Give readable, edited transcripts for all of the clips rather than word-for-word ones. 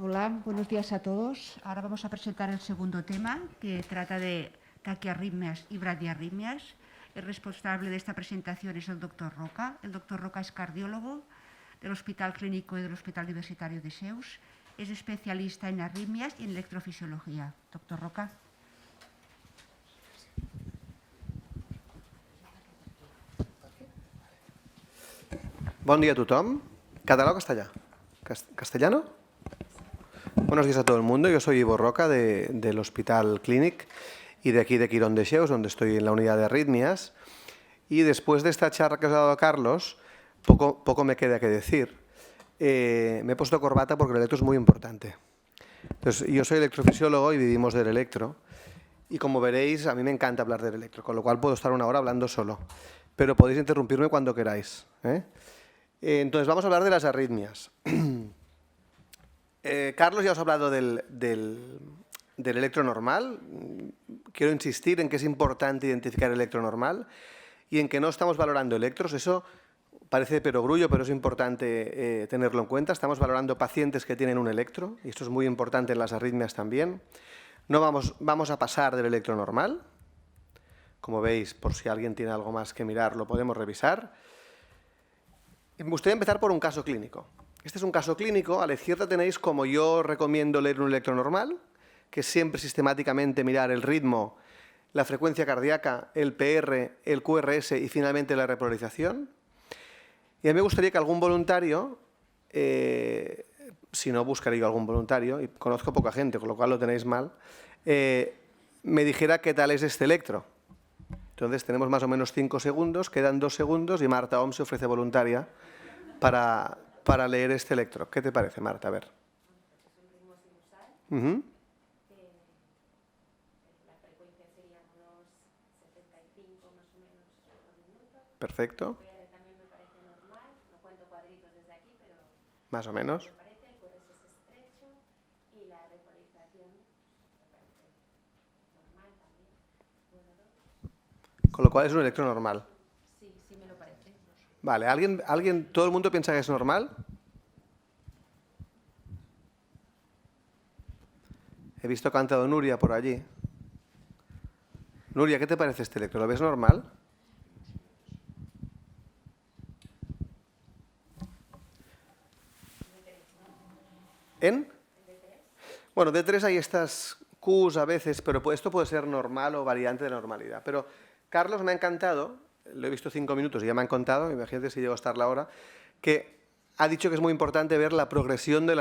Hola, buenos días a todos. Ahora vamos a presentar el segundo tema, que trata de taquiarritmias y bradiarritmias. El responsable de esta presentación es el doctor Roca. El doctor Roca es cardiólogo del Hospital Clínico y del Hospital Universitario de Seuss. Es especialista en arritmias y en electrofisiología. Doctor Roca. Bon dia a tothom. ¿Català o castellà? ¿Castellano? Buenos días a todo el mundo. Yo soy Ivo Roca del Hospital Clínic y de aquí de Quirón de Seuss, donde estoy en la unidad de arritmias. Y después de esta charla que os ha dado Carlos, poco me queda que decir. Me he puesto corbata porque el electro es muy importante. Entonces, yo soy electrofisiólogo y vivimos del electro. Y como veréis, a mí me encanta hablar del electro, con lo cual puedo estar una hora hablando solo. Pero podéis interrumpirme cuando queráis, Entonces, vamos a hablar de las arritmias. Carlos ya os ha hablado del electro normal. Quiero insistir en que es importante identificar el electro normal y en que no estamos valorando electros. Eso parece de perogrullo, pero es importante tenerlo en cuenta. Estamos valorando pacientes que tienen un electro, y esto es muy importante en las arritmias también. No vamos a pasar del electro normal. Como veis, por si alguien tiene algo más que mirar, lo podemos revisar. Me gustaría empezar por un caso clínico. Este es un caso clínico. A la izquierda tenéis como yo recomiendo leer un electro normal, que es siempre sistemáticamente mirar el ritmo, la frecuencia cardíaca, el PR, el QRS y finalmente la repolarización. Y a mí me gustaría que algún voluntario, si no buscaré yo algún voluntario, y conozco poca gente, con lo cual lo tenéis mal, me dijera qué tal es este electro. Entonces tenemos más o menos 5 segundos, quedan 2 segundos y Marta Ohm se ofrece voluntaria para leer este electro. ¿Qué te parece, Marta? A ver. La frecuencia sería unos 75 más o menos por minuto. Perfecto. El PR también me parece normal. No cuento cuadritos desde aquí, pero más o menos. me parece. El QRS es estrecho y la repolarización me parece normal también. Con lo cual es un electro normal. Sí, sí me lo parece. Vale, ¿todo el mundo piensa que es normal? He visto que ha cantado Nuria por allí. Nuria, ¿qué te parece este electro? ¿Lo ves normal? ¿En? Bueno, D3 hay estas Qs a veces, pero esto puede ser normal o variante de normalidad. Pero Carlos me ha encantado, lo he visto 5 minutos y ya me han contado, imagínate si llego a estar la hora, que ha dicho que es muy importante ver la progresión de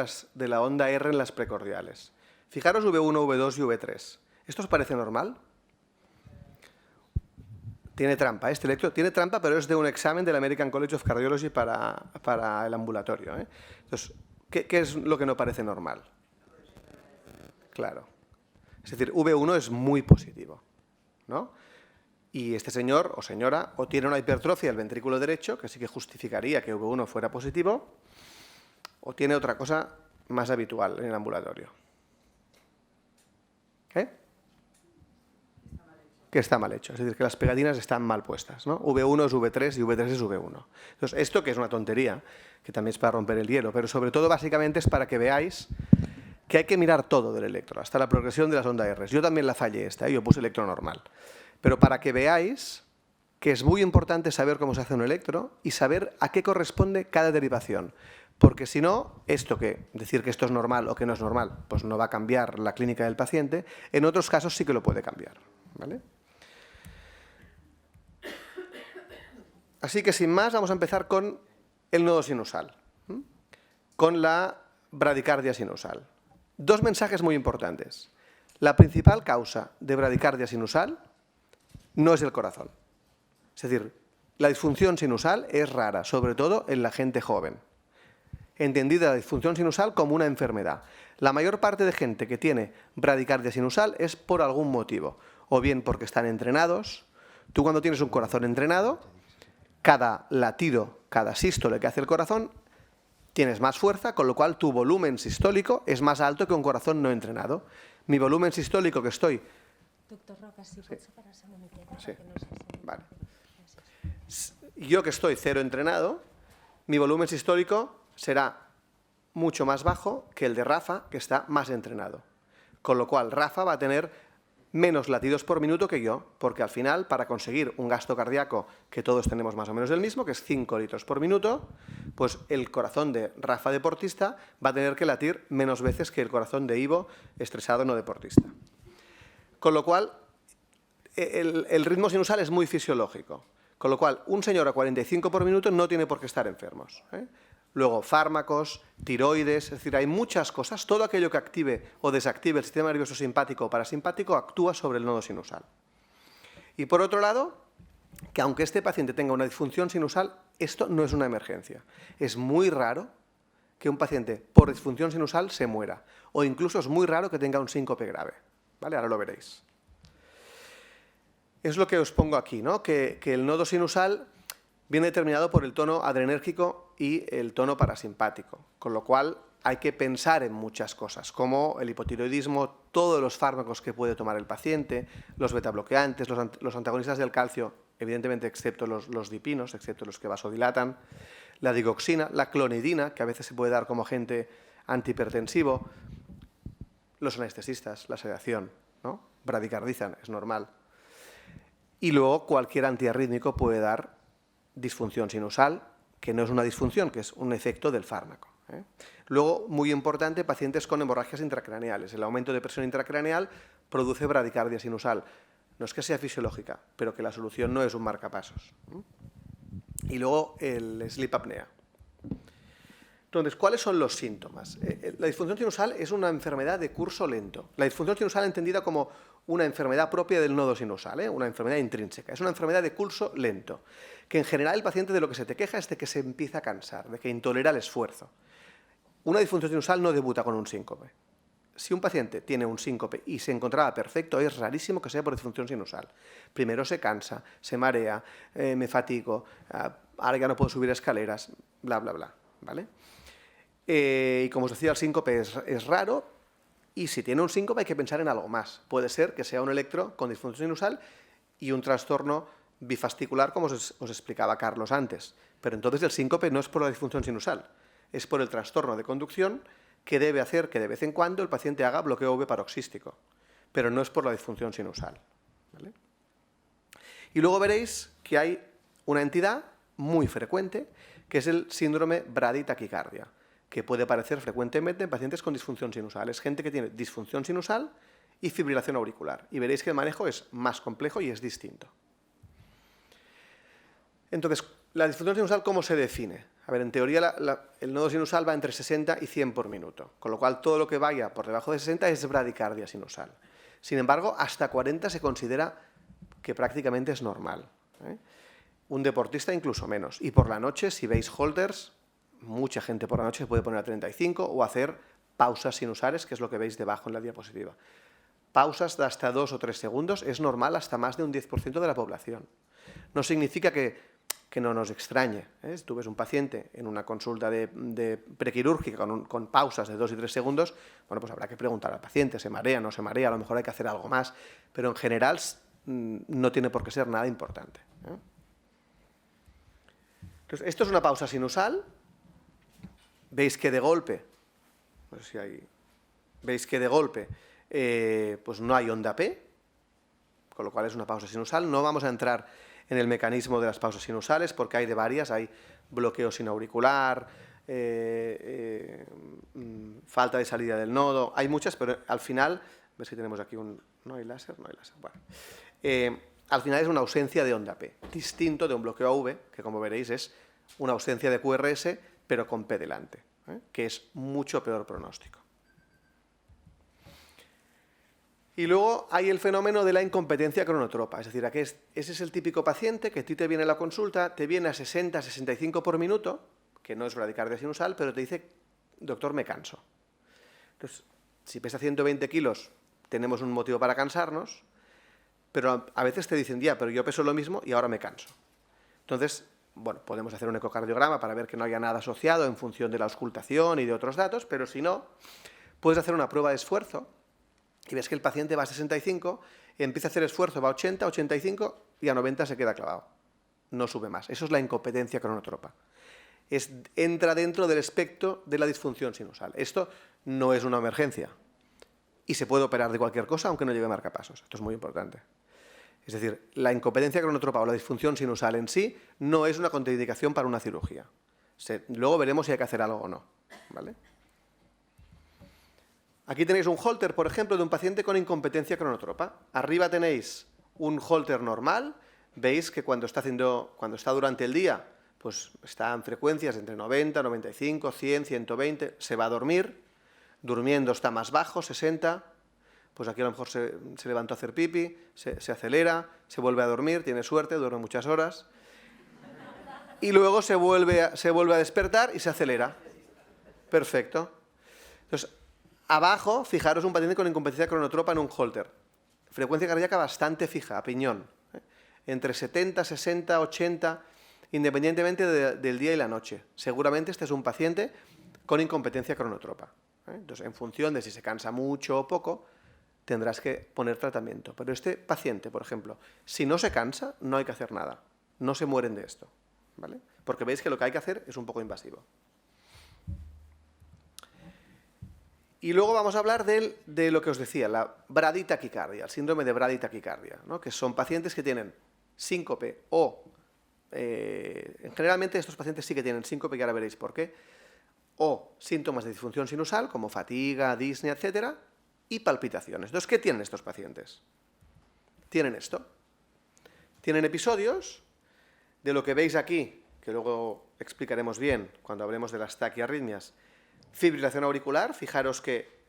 la onda R en las precordiales. Fijaros V1, V2 y V3. ¿Esto os parece normal? Tiene trampa, este electro tiene trampa, pero es de un examen del American College of Cardiology para el ambulatorio. Entonces, ¿qué es lo que no parece normal? Claro. Es decir, V1 es muy positivo, ¿no? Y este señor o señora o tiene una hipertrofia del ventrículo derecho, que sí que justificaría que V1 fuera positivo, o tiene otra cosa más habitual en el ambulatorio. ¿Qué? Que está mal hecho, es decir, que las pegatinas están mal puestas, ¿no? V1 es V3 y V3 es V1. Entonces, esto que es una tontería, que también es para romper el hielo, pero sobre todo básicamente es para que veáis que hay que mirar todo del electro, hasta la progresión de las ondas R. Yo también la fallé esta, yo puse electro normal. Pero para que veáis que es muy importante saber cómo se hace un electro y saber a qué corresponde cada derivación. Porque si no, decir que esto es normal o que no es normal, pues no va a cambiar la clínica del paciente. En otros casos sí que lo puede cambiar, ¿vale? Así que sin más, vamos a empezar con el nodo sinusal, con la bradicardia sinusal. 2 mensajes muy importantes. La principal causa de bradicardia sinusal no es el corazón. Es decir, la disfunción sinusal es rara, sobre todo en la gente joven. Entendida la disfunción sinusal como una enfermedad. La mayor parte de gente que tiene bradicardia sinusal es por algún motivo. O bien porque están entrenados. Tú cuando tienes un corazón entrenado, cada latido, cada sístole que hace el corazón, tienes más fuerza, con lo cual tu volumen sistólico es más alto que un corazón no entrenado. Mi volumen sistólico que estoy... Doctor Roca, si puedes separarse una miqueta, Sí. que no sé si... Vale. Yo que estoy cero entrenado, mi volumen sistólico será mucho más bajo que el de Rafa, que está más entrenado. Con lo cual, Rafa va a tener menos latidos por minuto que yo, porque al final, para conseguir un gasto cardíaco que todos tenemos más o menos el mismo, que es 5 litros por minuto, pues el corazón de Rafa deportista va a tener que latir menos veces que el corazón de Ivo estresado no deportista. Con lo cual, el ritmo sinusal es muy fisiológico. Con lo cual, un señor a 45 por minuto no tiene por qué estar enfermos, ¿eh? Luego, fármacos, tiroides, es decir, hay muchas cosas. Todo aquello que active o desactive el sistema nervioso simpático o parasimpático actúa sobre el nodo sinusal. Y por otro lado, que aunque este paciente tenga una disfunción sinusal, esto no es una emergencia. Es muy raro que un paciente por disfunción sinusal se muera, o incluso es muy raro que tenga un síncope grave, ¿vale? Ahora lo veréis. Es lo que os pongo aquí, ¿no? Que el nodo sinusal viene determinado por el tono adrenérgico y el tono parasimpático, con lo cual hay que pensar en muchas cosas, como el hipotiroidismo, todos los fármacos que puede tomar el paciente, los betabloqueantes, los antagonistas del calcio, evidentemente excepto los dipinos, excepto los que vasodilatan, la digoxina, la clonidina, que a veces se puede dar como agente antihipertensivo, los anestesistas, la sedación, ¿no? Bradicardizan, es normal. Y luego cualquier antiarrítmico puede dar disfunción sinusal, que no es una disfunción, que es un efecto del fármaco, ¿eh? Luego, muy importante, pacientes con hemorragias intracraneales. El aumento de presión intracraneal produce bradicardia sinusal. No es que sea fisiológica, pero que la solución no es un marcapasos, ¿eh? Y luego el sleep apnea. Entonces, ¿cuáles son los síntomas? La disfunción sinusal es una enfermedad de curso lento. La disfunción sinusal entendida como una enfermedad propia del nodo sinusal, una enfermedad intrínseca. Es una enfermedad de curso lento, que en general el paciente de lo que se te queja es de que se empieza a cansar, de que intolera el esfuerzo. Una disfunción sinusal no debuta con un síncope. Si un paciente tiene un síncope y se encontraba perfecto, es rarísimo que sea por disfunción sinusal. Primero se cansa, se marea, me fatigo, ahora ya no puedo subir escaleras, bla, bla, bla, ¿vale? Y como os decía, el síncope es raro, y si tiene un síncope hay que pensar en algo más. Puede ser que sea un electro con disfunción sinusal y un trastorno bifascicular, como os explicaba Carlos antes. Pero entonces el síncope no es por la disfunción sinusal, es por el trastorno de conducción que debe hacer que de vez en cuando el paciente haga bloqueo V paroxístico, pero no es por la disfunción sinusal, ¿vale? Y luego veréis que hay una entidad muy frecuente, que es el síndrome braditaquicardia, que puede aparecer frecuentemente en pacientes con disfunción sinusal. Es gente que tiene disfunción sinusal y fibrilación auricular. Y veréis que el manejo es más complejo y es distinto. Entonces, ¿la disfunción sinusal cómo se define? A ver, en teoría el nodo sinusal va entre 60 y 100 por minuto, con lo cual todo lo que vaya por debajo de 60 es bradicardia sinusal. Sin embargo, hasta 40 se considera que prácticamente es normal, ¿eh? Un deportista incluso menos. Y por la noche, si veis Holters, mucha gente por la noche puede poner a 35 o hacer pausas sinusales, que es lo que veis debajo en la diapositiva. Pausas de hasta 2 o 3 segundos es normal hasta más de un 10% de la población. No significa que no nos extrañe, ¿eh? Si tú ves un paciente en una consulta de prequirúrgica con pausas de 2 y 3 segundos, bueno, pues habrá que preguntar al paciente, ¿se marea, no se marea? A lo mejor hay que hacer algo más, pero en general no tiene por qué ser nada importante, ¿eh? Entonces, esto es una pausa sinusal. Veis que de golpe, no sé si hay, veis que de golpe pues no hay onda P, con lo cual es una pausa sinusal. No vamos a entrar en el mecanismo de las pausas sinusales porque hay de varias, hay bloqueo sinauricular, falta de salida del nodo, hay muchas, pero al final, ves que tenemos aquí un, no hay láser, bueno, al final es una ausencia de onda P, distinto de un bloqueo AV, que como veréis es una ausencia de QRS, pero con P delante, ¿eh? Que es mucho peor pronóstico. Y luego hay el fenómeno de la incompetencia cronotropa, es decir, ese es el típico paciente que a ti te viene a la consulta, te viene a 60, 65 por minuto, que no es bradicardia sinusal, pero te dice, doctor, me canso. Entonces, si pesa 120 kilos, tenemos un motivo para cansarnos, pero a veces te dicen, ya, pero yo peso lo mismo y ahora me canso. Entonces, bueno, podemos hacer un ecocardiograma para ver que no haya nada asociado en función de la auscultación y de otros datos, pero si no, puedes hacer una prueba de esfuerzo y ves que el paciente va a 65, empieza a hacer esfuerzo, va a 80, 85 y a 90 se queda clavado. No sube más. Eso es la incompetencia cronotropa. entra dentro del espectro de la disfunción sinusal. Esto no es una emergencia y se puede operar de cualquier cosa aunque no lleve marcapasos. Esto es muy importante. Es decir, la incompetencia cronotropa o la disfunción sinusal en sí no es una contraindicación para una cirugía. Luego veremos si hay que hacer algo o no, ¿vale? Aquí tenéis un Holter, por ejemplo, de un paciente con incompetencia cronotropa. Arriba tenéis un Holter normal. Veis que cuando está durante el día, pues está en frecuencias entre 90, 95, 100, 120, se va a dormir. Durmiendo está más bajo, 60. Pues aquí a lo mejor se levantó a hacer pipi, se acelera, se vuelve a dormir, tiene suerte, duerme muchas horas. Y luego se vuelve a despertar y se acelera. Perfecto. Entonces, abajo, fijaros un paciente con incompetencia cronotropa en un Holter. Frecuencia cardíaca bastante fija, a piñón. Entre 70, 60, 80, independientemente del día y la noche. Seguramente este es un paciente con incompetencia cronotropa. Entonces, en función de si se cansa mucho o poco, tendrás que poner tratamiento. Pero este paciente, por ejemplo, si no se cansa, no hay que hacer nada. No se mueren de esto, ¿vale? Porque veis que lo que hay que hacer es un poco invasivo. Y luego vamos a hablar de lo que os decía, la braditaquicardia, el síndrome de braditaquicardia, ¿no? Que son pacientes que tienen síncope o, generalmente estos pacientes sí que tienen síncope, y ahora veréis por qué, o síntomas de disfunción sinusal, como fatiga, disnea, etcétera, y palpitaciones. Entonces, ¿qué tienen estos pacientes? Tienen esto. Tienen episodios de lo que veis aquí, que luego explicaremos bien cuando hablemos de las taquiarritmias. Fibrilación auricular, fijaros que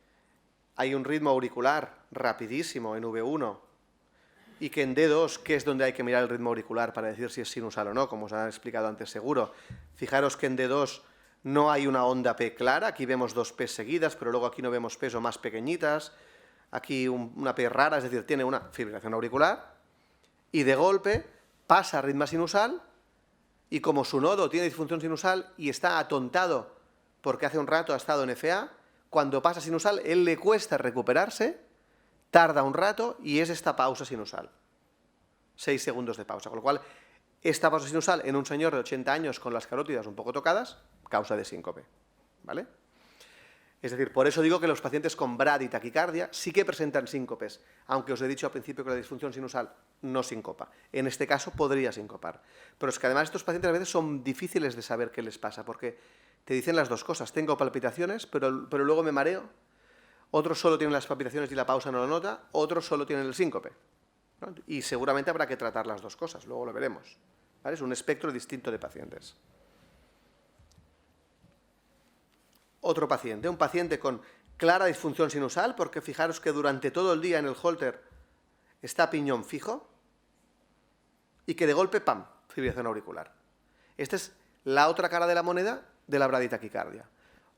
hay un ritmo auricular rapidísimo en V1 y que en D2, que es donde hay que mirar el ritmo auricular para decir si es sinusal o no, como os han explicado antes seguro. Fijaros que en D2 no hay una onda P clara, aquí vemos dos P seguidas, pero luego aquí no vemos P o más pequeñitas, aquí una P rara, es decir, tiene una fibrilación auricular y de golpe pasa a ritmo sinusal y como su nodo tiene disfunción sinusal y está atontado porque hace un rato ha estado en FA, cuando pasa sinusal, él le cuesta recuperarse, tarda un rato y es esta pausa sinusal. 6 segundos de pausa, con lo cual esta pausa sinusal en un señor de 80 años con las carótidas un poco tocadas, causa de síncope, ¿vale? Es decir, por eso digo que los pacientes con braditaquicardia sí que presentan síncopes, aunque os he dicho al principio que la disfunción sinusal no sincopa. En este caso podría sincopar. Pero es que además estos pacientes a veces son difíciles de saber qué les pasa, porque te dicen las dos cosas. Tengo palpitaciones, pero luego me mareo. Otros solo tienen las palpitaciones y la pausa no lo nota. Otros solo tienen el síncope, ¿no? Y seguramente habrá que tratar las dos cosas, luego lo veremos, ¿vale? Es un espectro distinto de pacientes. Otro paciente, un paciente con clara disfunción sinusal, porque fijaros que durante todo el día en el Holter está piñón fijo y que de golpe, ¡pam!, fibrilación auricular. Esta es la otra cara de la moneda de la braditaquicardia.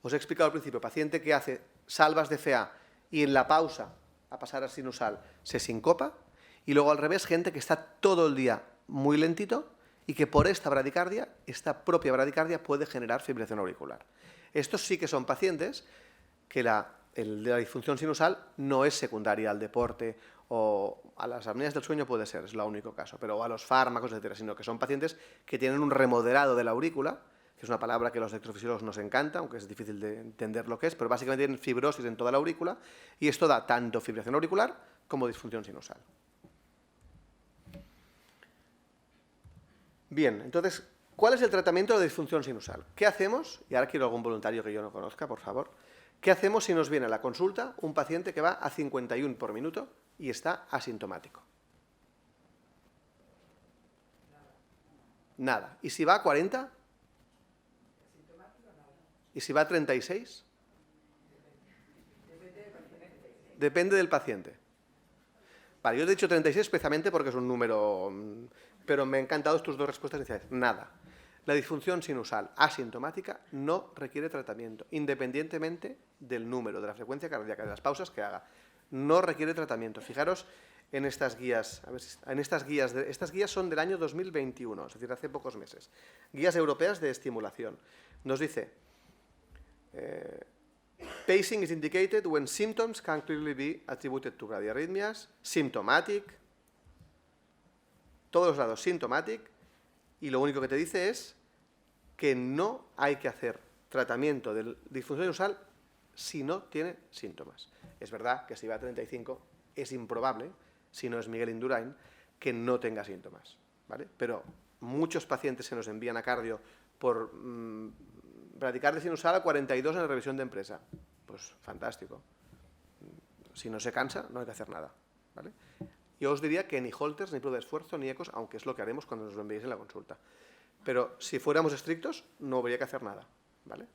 Os he explicado al principio, paciente que hace salvas de FA y en la pausa a pasar a sinusal se sincopa, y luego al revés, gente que está todo el día muy lentito y que por esta bradicardia, esta propia bradicardia puede generar fibrilación auricular. Estos sí que son pacientes que la disfunción sinusal no es secundaria al deporte o a las apneas del sueño, puede ser, es el único caso, pero a los fármacos, etcétera, sino que son pacientes que tienen un remodelado de la aurícula, que es una palabra que a los electrofisiólogos nos encanta, aunque es difícil de entender lo que es, pero básicamente tienen fibrosis en toda la aurícula y esto da tanto fibrilación auricular como disfunción sinusal. Bien, entonces, ¿cuál es el tratamiento de la disfunción sinusal? ¿Qué hacemos? Y ahora quiero algún voluntario que yo no conozca, por favor. ¿Qué hacemos si nos viene a la consulta un paciente que va a 51 por minuto y está asintomático? Nada. ¿Y si va a 40? ¿Y si va a 36? Depende del paciente. Vale, yo te he dicho 36 especialmente porque es un número, pero me han encantado tus dos respuestas iniciales. Nada. La disfunción sinusal asintomática no requiere tratamiento, independientemente del número, de la frecuencia cardíaca, de las pausas que haga. No requiere tratamiento. Fijaros en estas guías, estas guías son del año 2021, es decir, hace pocos meses. Guías europeas de estimulación. Nos dice, pacing is indicated when symptoms can clearly be attributed to bradyarrhythmias, symptomatic, todos los lados symptomatic, y lo único que te dice es que no hay que hacer tratamiento de disfunción sinusal si no tiene síntomas. Es verdad que si va a 35 es improbable, si no es Miguel Indurain, que no tenga síntomas, ¿vale? Pero muchos pacientes se nos envían a cardio por bradicardia sinusal a 42 en la revisión de empresa. Pues fantástico. Si no se cansa, no hay que hacer nada, ¿vale? Yo os diría que ni holters, ni prueba de esfuerzo, ni ecos, aunque es lo que haremos cuando nos lo enviéis en la consulta. Pero si fuéramos estrictos, no habría que hacer nada, ¿vale?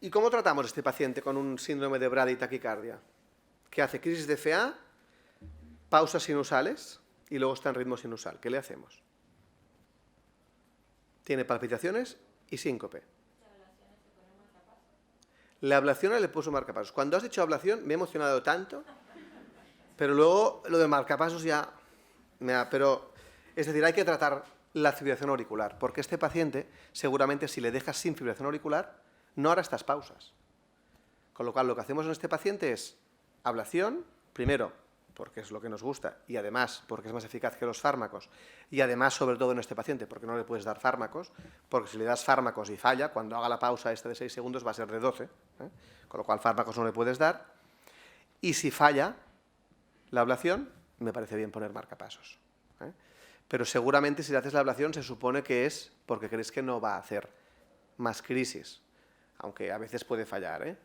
¿Y cómo tratamos a este paciente con un síndrome de brady y taquicardia? Que hace crisis de FA, pausas sinusales y luego está en ritmo sinusal. ¿Qué le hacemos? Tiene palpitaciones y síncope. La ablación le puso marcapasos. Cuando has dicho ablación me he emocionado tanto, pero luego lo de marcapasos ya... Pero, es decir, hay que tratar la fibrilación auricular, porque este paciente, seguramente, si le dejas sin fibrilación auricular, no hará estas pausas. Con lo cual, lo que hacemos en este paciente es ablación, primero, porque es lo que nos gusta, y además, porque es más eficaz que los fármacos, y además, sobre todo en este paciente, porque no le puedes dar fármacos, porque si le das fármacos y falla, cuando haga la pausa esta de 6 segundos va a ser de 12, con lo cual fármacos no le puedes dar, y si falla la ablación, me parece bien poner marcapasos. Pero seguramente si le haces la ablación se supone que es porque crees que no va a hacer más crisis, aunque a veces puede fallar,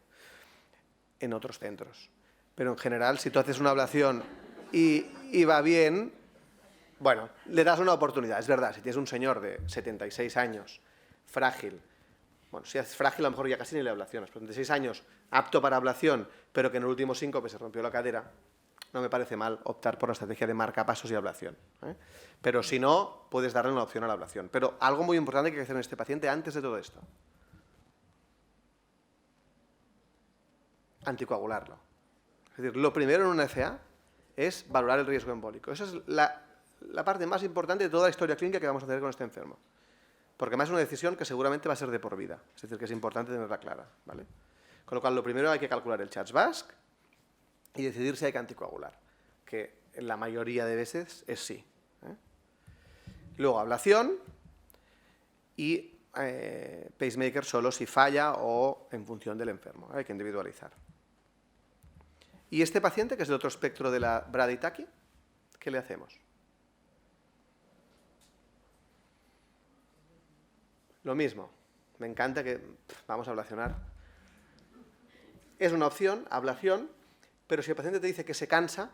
en otros centros. Pero en general, si tú haces una ablación y va bien, bueno, le das una oportunidad. Es verdad, si tienes un señor de 76 años, frágil, bueno, si es frágil a lo mejor ya casi ni le ablacionas, pero 76 años, apto para ablación, pero que en el último síncope se rompió la cadera, no me parece mal optar por la estrategia de marcapasos y ablación. Pero si no, puedes darle una opción a la ablación. Pero algo muy importante que hay que hacer en este paciente antes de todo esto. Anticoagularlo. Es decir, lo primero en una FA es valorar el riesgo embólico. Esa es la parte más importante de toda la historia clínica que vamos a hacer con este enfermo. Porque además es una decisión que seguramente va a ser de por vida. Es decir, que es importante tenerla clara, ¿vale? Con lo cual, lo primero hay que calcular el CHA2-VASc y decidir si hay que anticoagular, que en la mayoría de veces es sí. Luego, ablación y pacemaker solo si falla o en función del enfermo. Hay que individualizar. Y este paciente, que es el otro espectro de la braditaquia, ¿qué le hacemos? Lo mismo. Me encanta que vamos a ablacionar. Es una opción, ablación, pero si el paciente te dice que se cansa,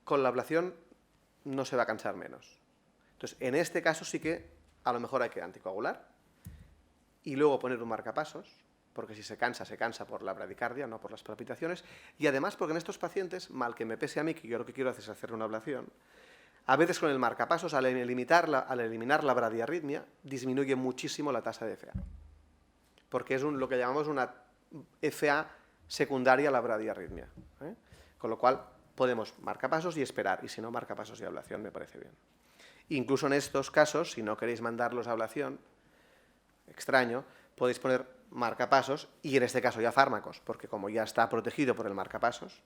con la ablación no se va a cansar menos. Entonces, en este caso sí que a lo mejor hay que anticoagular y luego poner un marcapasos, porque si se cansa por la bradicardia, no por las palpitaciones, y además porque en estos pacientes, mal que me pese a mí, que yo lo que quiero hacer es hacer una ablación, a veces con el marcapasos, al eliminar la bradiarritmia, disminuye muchísimo la tasa de FA, porque es lo que llamamos una FA secundaria a la bradiarritmia. Con lo cual, podemos marcapasos y esperar, y si no, marcapasos y ablación me parece bien. Incluso en estos casos, si no queréis mandarlos a ablación, extraño, podéis poner marcapasos y en este caso ya fármacos, porque como ya está protegido por el marcapasos.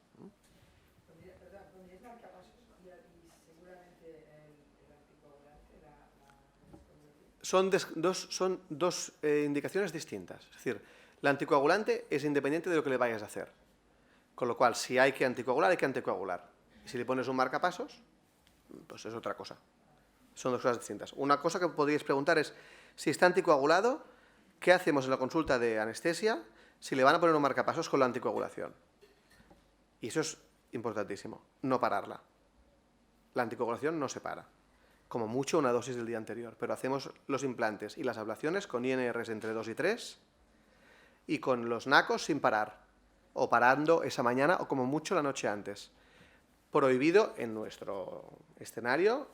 Son dos indicaciones distintas. Es decir, la anticoagulante es independiente de lo que le vayas a hacer. Con lo cual, si hay que anticoagular, hay que anticoagular. Y si le pones un marcapasos, pues es otra cosa. Son dos cosas distintas. Una cosa que podríais preguntar es, si está anticoagulado, ¿qué hacemos en la consulta de anestesia si le van a poner un marcapasos con la anticoagulación? Y eso es importantísimo, no pararla. La anticoagulación no se para. Como mucho una dosis del día anterior, pero hacemos los implantes y las ablaciones con INRs entre 2 y 3 y con los NACOS sin parar, o parando esa mañana o como mucho la noche antes. Prohibido en nuestro escenario,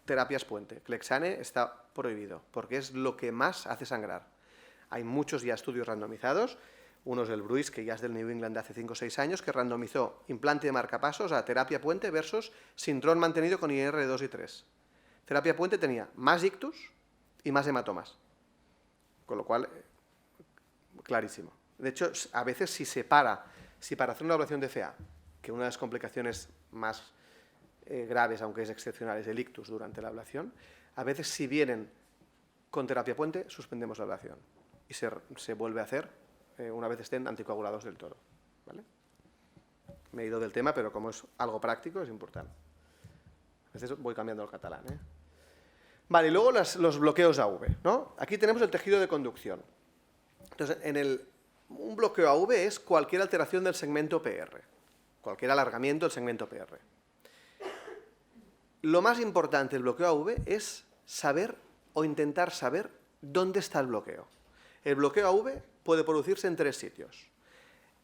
terapias puente. Clexane está prohibido, porque es lo que más hace sangrar. Hay muchos ya estudios randomizados, uno es del Bruce, que ya es del New England de hace 5 o 6 años, que randomizó implante de marcapasos a terapia puente versus sintrón mantenido con INR de 2 y 3. Terapia puente tenía más ictus y más hematomas, con lo cual, clarísimo. De hecho, a veces si para hacer una ablación de FA, que una de las complicaciones más graves, aunque es excepcional, es el ictus durante la ablación, A veces, si vienen con terapia puente, suspendemos la ablación y se vuelve a hacer una vez estén anticoagulados del todo. ¿Vale? Me he ido del tema, pero como es algo práctico, es importante. A veces voy cambiando al catalán. Vale, y luego los bloqueos AV, ¿no? Aquí tenemos el tejido de conducción. Entonces, un bloqueo AV es cualquier alteración del segmento PR, cualquier alargamiento del segmento PR. Lo más importante del bloqueo AV es saber o intentar saber dónde está el bloqueo. El bloqueo AV puede producirse en 3 sitios.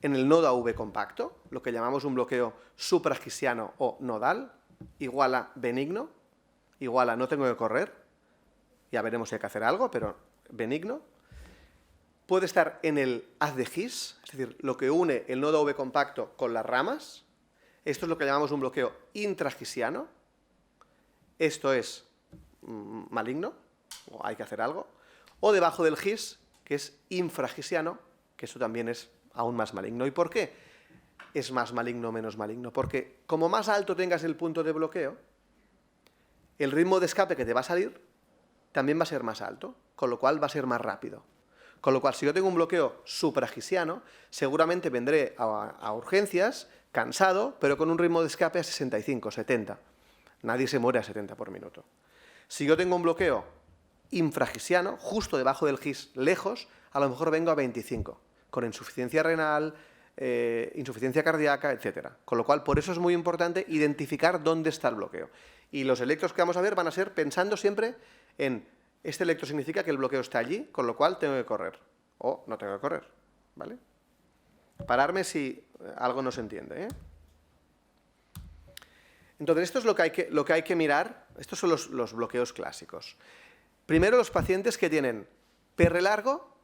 En el nodo AV compacto, lo que llamamos un bloqueo supraasquiano o nodal, igual a benigno, igual a no tengo que correr, ya veremos si hay que hacer algo, pero benigno. Puede estar en el haz de His, es decir, lo que une el nodo AV compacto con las ramas. Esto es lo que llamamos un bloqueo intraasquiano. Esto es maligno, o hay que hacer algo. O debajo del His, que es infraasquiano, que eso también es aún más maligno. ¿Y por qué es más maligno o menos maligno? Porque como más alto tengas el punto de bloqueo, el ritmo de escape que te va a salir también va a ser más alto, con lo cual va a ser más rápido. Con lo cual, si yo tengo un bloqueo supraasquiano, seguramente vendré a urgencias, cansado, pero con un ritmo de escape a 65, 70. Nadie se muere a 70 por minuto. Si yo tengo un bloqueo infraasquiano, justo debajo del His, lejos, a lo mejor vengo a 25, con insuficiencia renal, insuficiencia cardíaca, etc. Con lo cual, por eso es muy importante identificar dónde está el bloqueo. Y los electros que vamos a ver van a ser pensando siempre en este electro significa que el bloqueo está allí, con lo cual tengo que correr. O no tengo que correr. ¿Vale? Pararme si algo no se entiende. Entonces, esto es lo que hay que mirar. Estos son los bloqueos clásicos. Primero, los pacientes que tienen PR largo,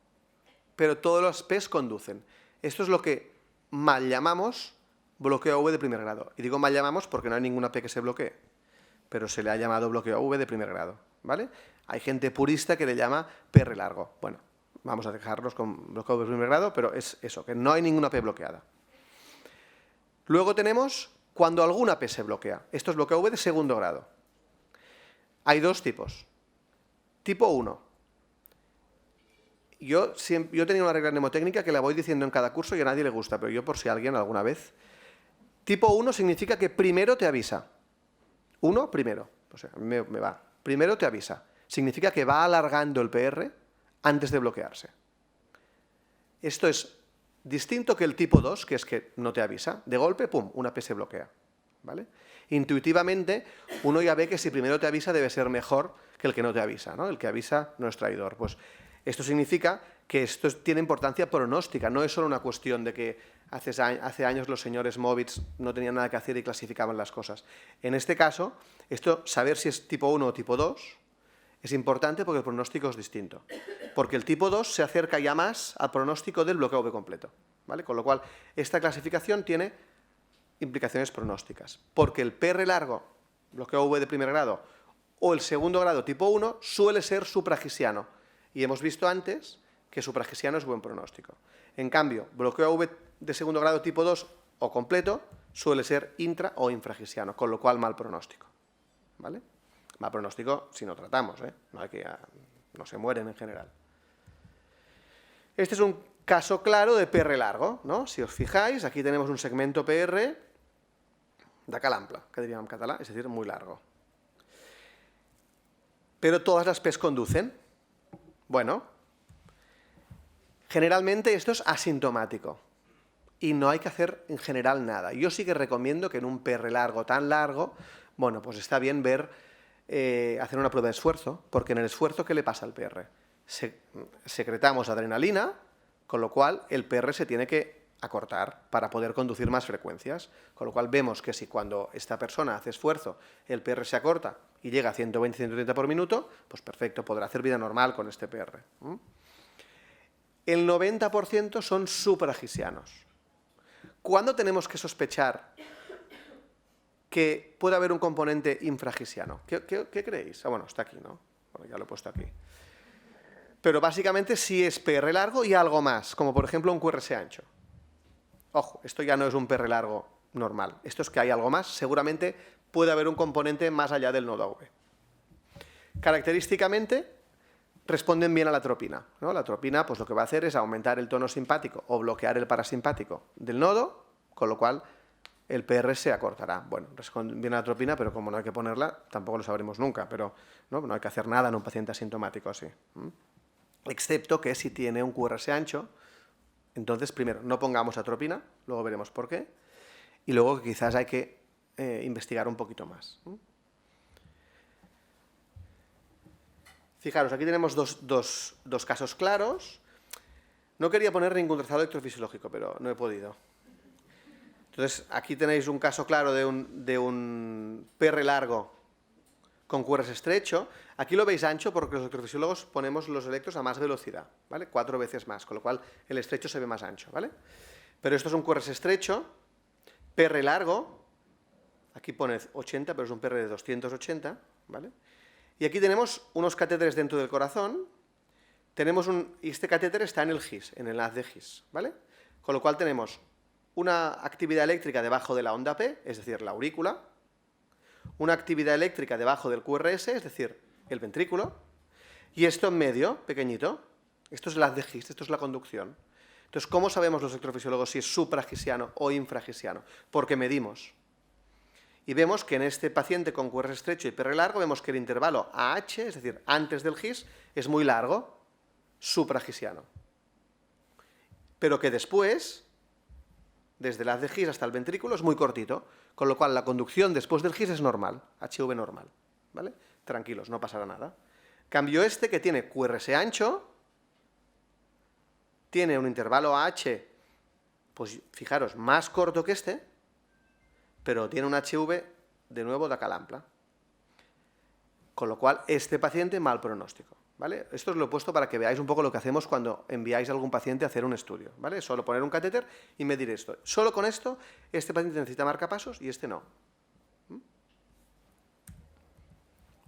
pero todos los P's conducen. Esto es lo que mal llamamos bloqueo AV de primer grado. Y digo mal llamamos porque no hay ninguna P que se bloquee, pero se le ha llamado bloqueo AV de primer grado. ¿Vale? Hay gente purista que le llama PR largo. Bueno, vamos a dejarlos con bloqueo AV de primer grado, pero es eso, que no hay ninguna P bloqueada. Luego tenemos cuando alguna P se bloquea. Esto es bloqueo AV de segundo grado. Hay 2 tipos. Tipo 1. Yo tenía una regla mnemotécnica que la voy diciendo en cada curso y a nadie le gusta, pero yo por si alguien alguna vez. Tipo 1 significa que primero te avisa. 1, primero. O sea, a mí me va. Primero te avisa. Significa que va alargando el PR antes de bloquearse. Esto es distinto que el tipo 2, que es que no te avisa. De golpe, pum, una P se bloquea. ¿Vale? Intuitivamente, uno ya ve que si primero te avisa debe ser mejor que el que no te avisa, ¿no? El que avisa no es traidor. Pues esto significa que esto tiene importancia pronóstica, no es solo una cuestión de que hace años los señores Movitz no tenían nada que hacer y clasificaban las cosas. En este caso, saber si es tipo 1 o tipo 2 es importante porque el pronóstico es distinto. Porque el tipo 2 se acerca ya más al pronóstico del bloqueo AV completo. ¿Vale? Con lo cual, esta clasificación tiene implicaciones pronósticas. Porque el PR largo, bloqueo AV de primer grado, o el segundo grado tipo 1 suele ser supraasquiano. Y hemos visto antes que supraasquiano es buen pronóstico. En cambio, bloqueo AV de segundo grado tipo 2 o completo suele ser intra o infraasquiano, con lo cual mal pronóstico. ¿Vale? Mal pronóstico si no tratamos, no se mueren en general. Este es un caso claro de PR largo, ¿no? Si os fijáis, aquí tenemos un segmento PR de calample, que diríem en català, es decir, muy largo. Pero todas las P's conducen. Bueno, generalmente esto es asintomático y no hay que hacer en general nada. Yo sí que recomiendo que en un PR largo tan largo, bueno, pues está bien hacer una prueba de esfuerzo, porque en el esfuerzo, ¿qué le pasa al PR? Secretamos adrenalina, con lo cual el PR se tiene que acortar para poder conducir más frecuencias. Con lo cual vemos que si cuando esta persona hace esfuerzo el PR se acorta y llega a 120-130 por minuto, pues perfecto, podrá hacer vida normal con este PR. El 90% son supraasquianos. ¿Cuándo tenemos que sospechar que puede haber un componente infraasquiano? ¿Qué creéis? Bueno, está aquí, ¿no? Bueno, ya lo he puesto aquí. Pero básicamente sí es PR largo y algo más, como por ejemplo un QRS ancho. Ojo, esto ya no es un PR largo normal. Esto es que hay algo más. Seguramente puede haber un componente más allá del nodo AV. Característicamente responden bien a la atropina, ¿no? La atropina pues lo que va a hacer es aumentar el tono simpático o bloquear el parasimpático del nodo, con lo cual el PR se acortará. Bueno, responden bien a la atropina, pero como no hay que ponerla, tampoco lo sabremos nunca, pero no hay que hacer nada en un paciente asintomático así. Excepto que si tiene un QRS ancho, entonces primero no pongamos atropina, luego veremos por qué, y luego quizás hay que investigar un poquito más. Fijaros, aquí tenemos dos casos claros. No quería poner ningún trazado electrofisiológico, pero no he podido. Entonces, aquí tenéis un caso claro de un PR largo con QRS estrecho. Aquí lo veis ancho porque los electrofisiólogos ponemos los electros a más velocidad, ¿vale? 4 veces más, con lo cual el estrecho se ve más ancho, ¿vale? Pero esto es un QRS estrecho, PR largo, aquí pone 80, pero es un PR de 280, ¿vale? Y aquí tenemos unos catéteres dentro del corazón, y este catéter está en el GIS, en el haz de GIS, ¿vale? Con lo cual tenemos una actividad eléctrica debajo de la onda P, es decir, la aurícula, una actividad eléctrica debajo del QRS, es decir, el ventrículo, y esto en medio, pequeñito, esto es el haz de GIS, esto es la conducción. Entonces, ¿cómo sabemos los electrofisiólogos si es supragisiano o infragisiano? Porque medimos. Y vemos que en este paciente con QRS estrecho y PR largo, vemos que el intervalo AH, es decir, antes del GIS, es muy largo, supragisiano. Pero que después, desde el haz de GIS hasta el ventrículo, es muy cortito, con lo cual la conducción después del GIS es normal, HV normal, ¿vale? Tranquilos, no pasará nada. Cambio este, que tiene QRS ancho, tiene un intervalo AH, pues fijaros, más corto que este, pero tiene un HV, de nuevo, de Calampla. Con lo cual, este paciente, mal pronóstico, ¿vale? Esto os lo he puesto para que veáis un poco lo que hacemos cuando enviáis a algún paciente a hacer un estudio, ¿vale? Solo poner un catéter y medir esto. Solo con esto, este paciente necesita marcapasos y este no.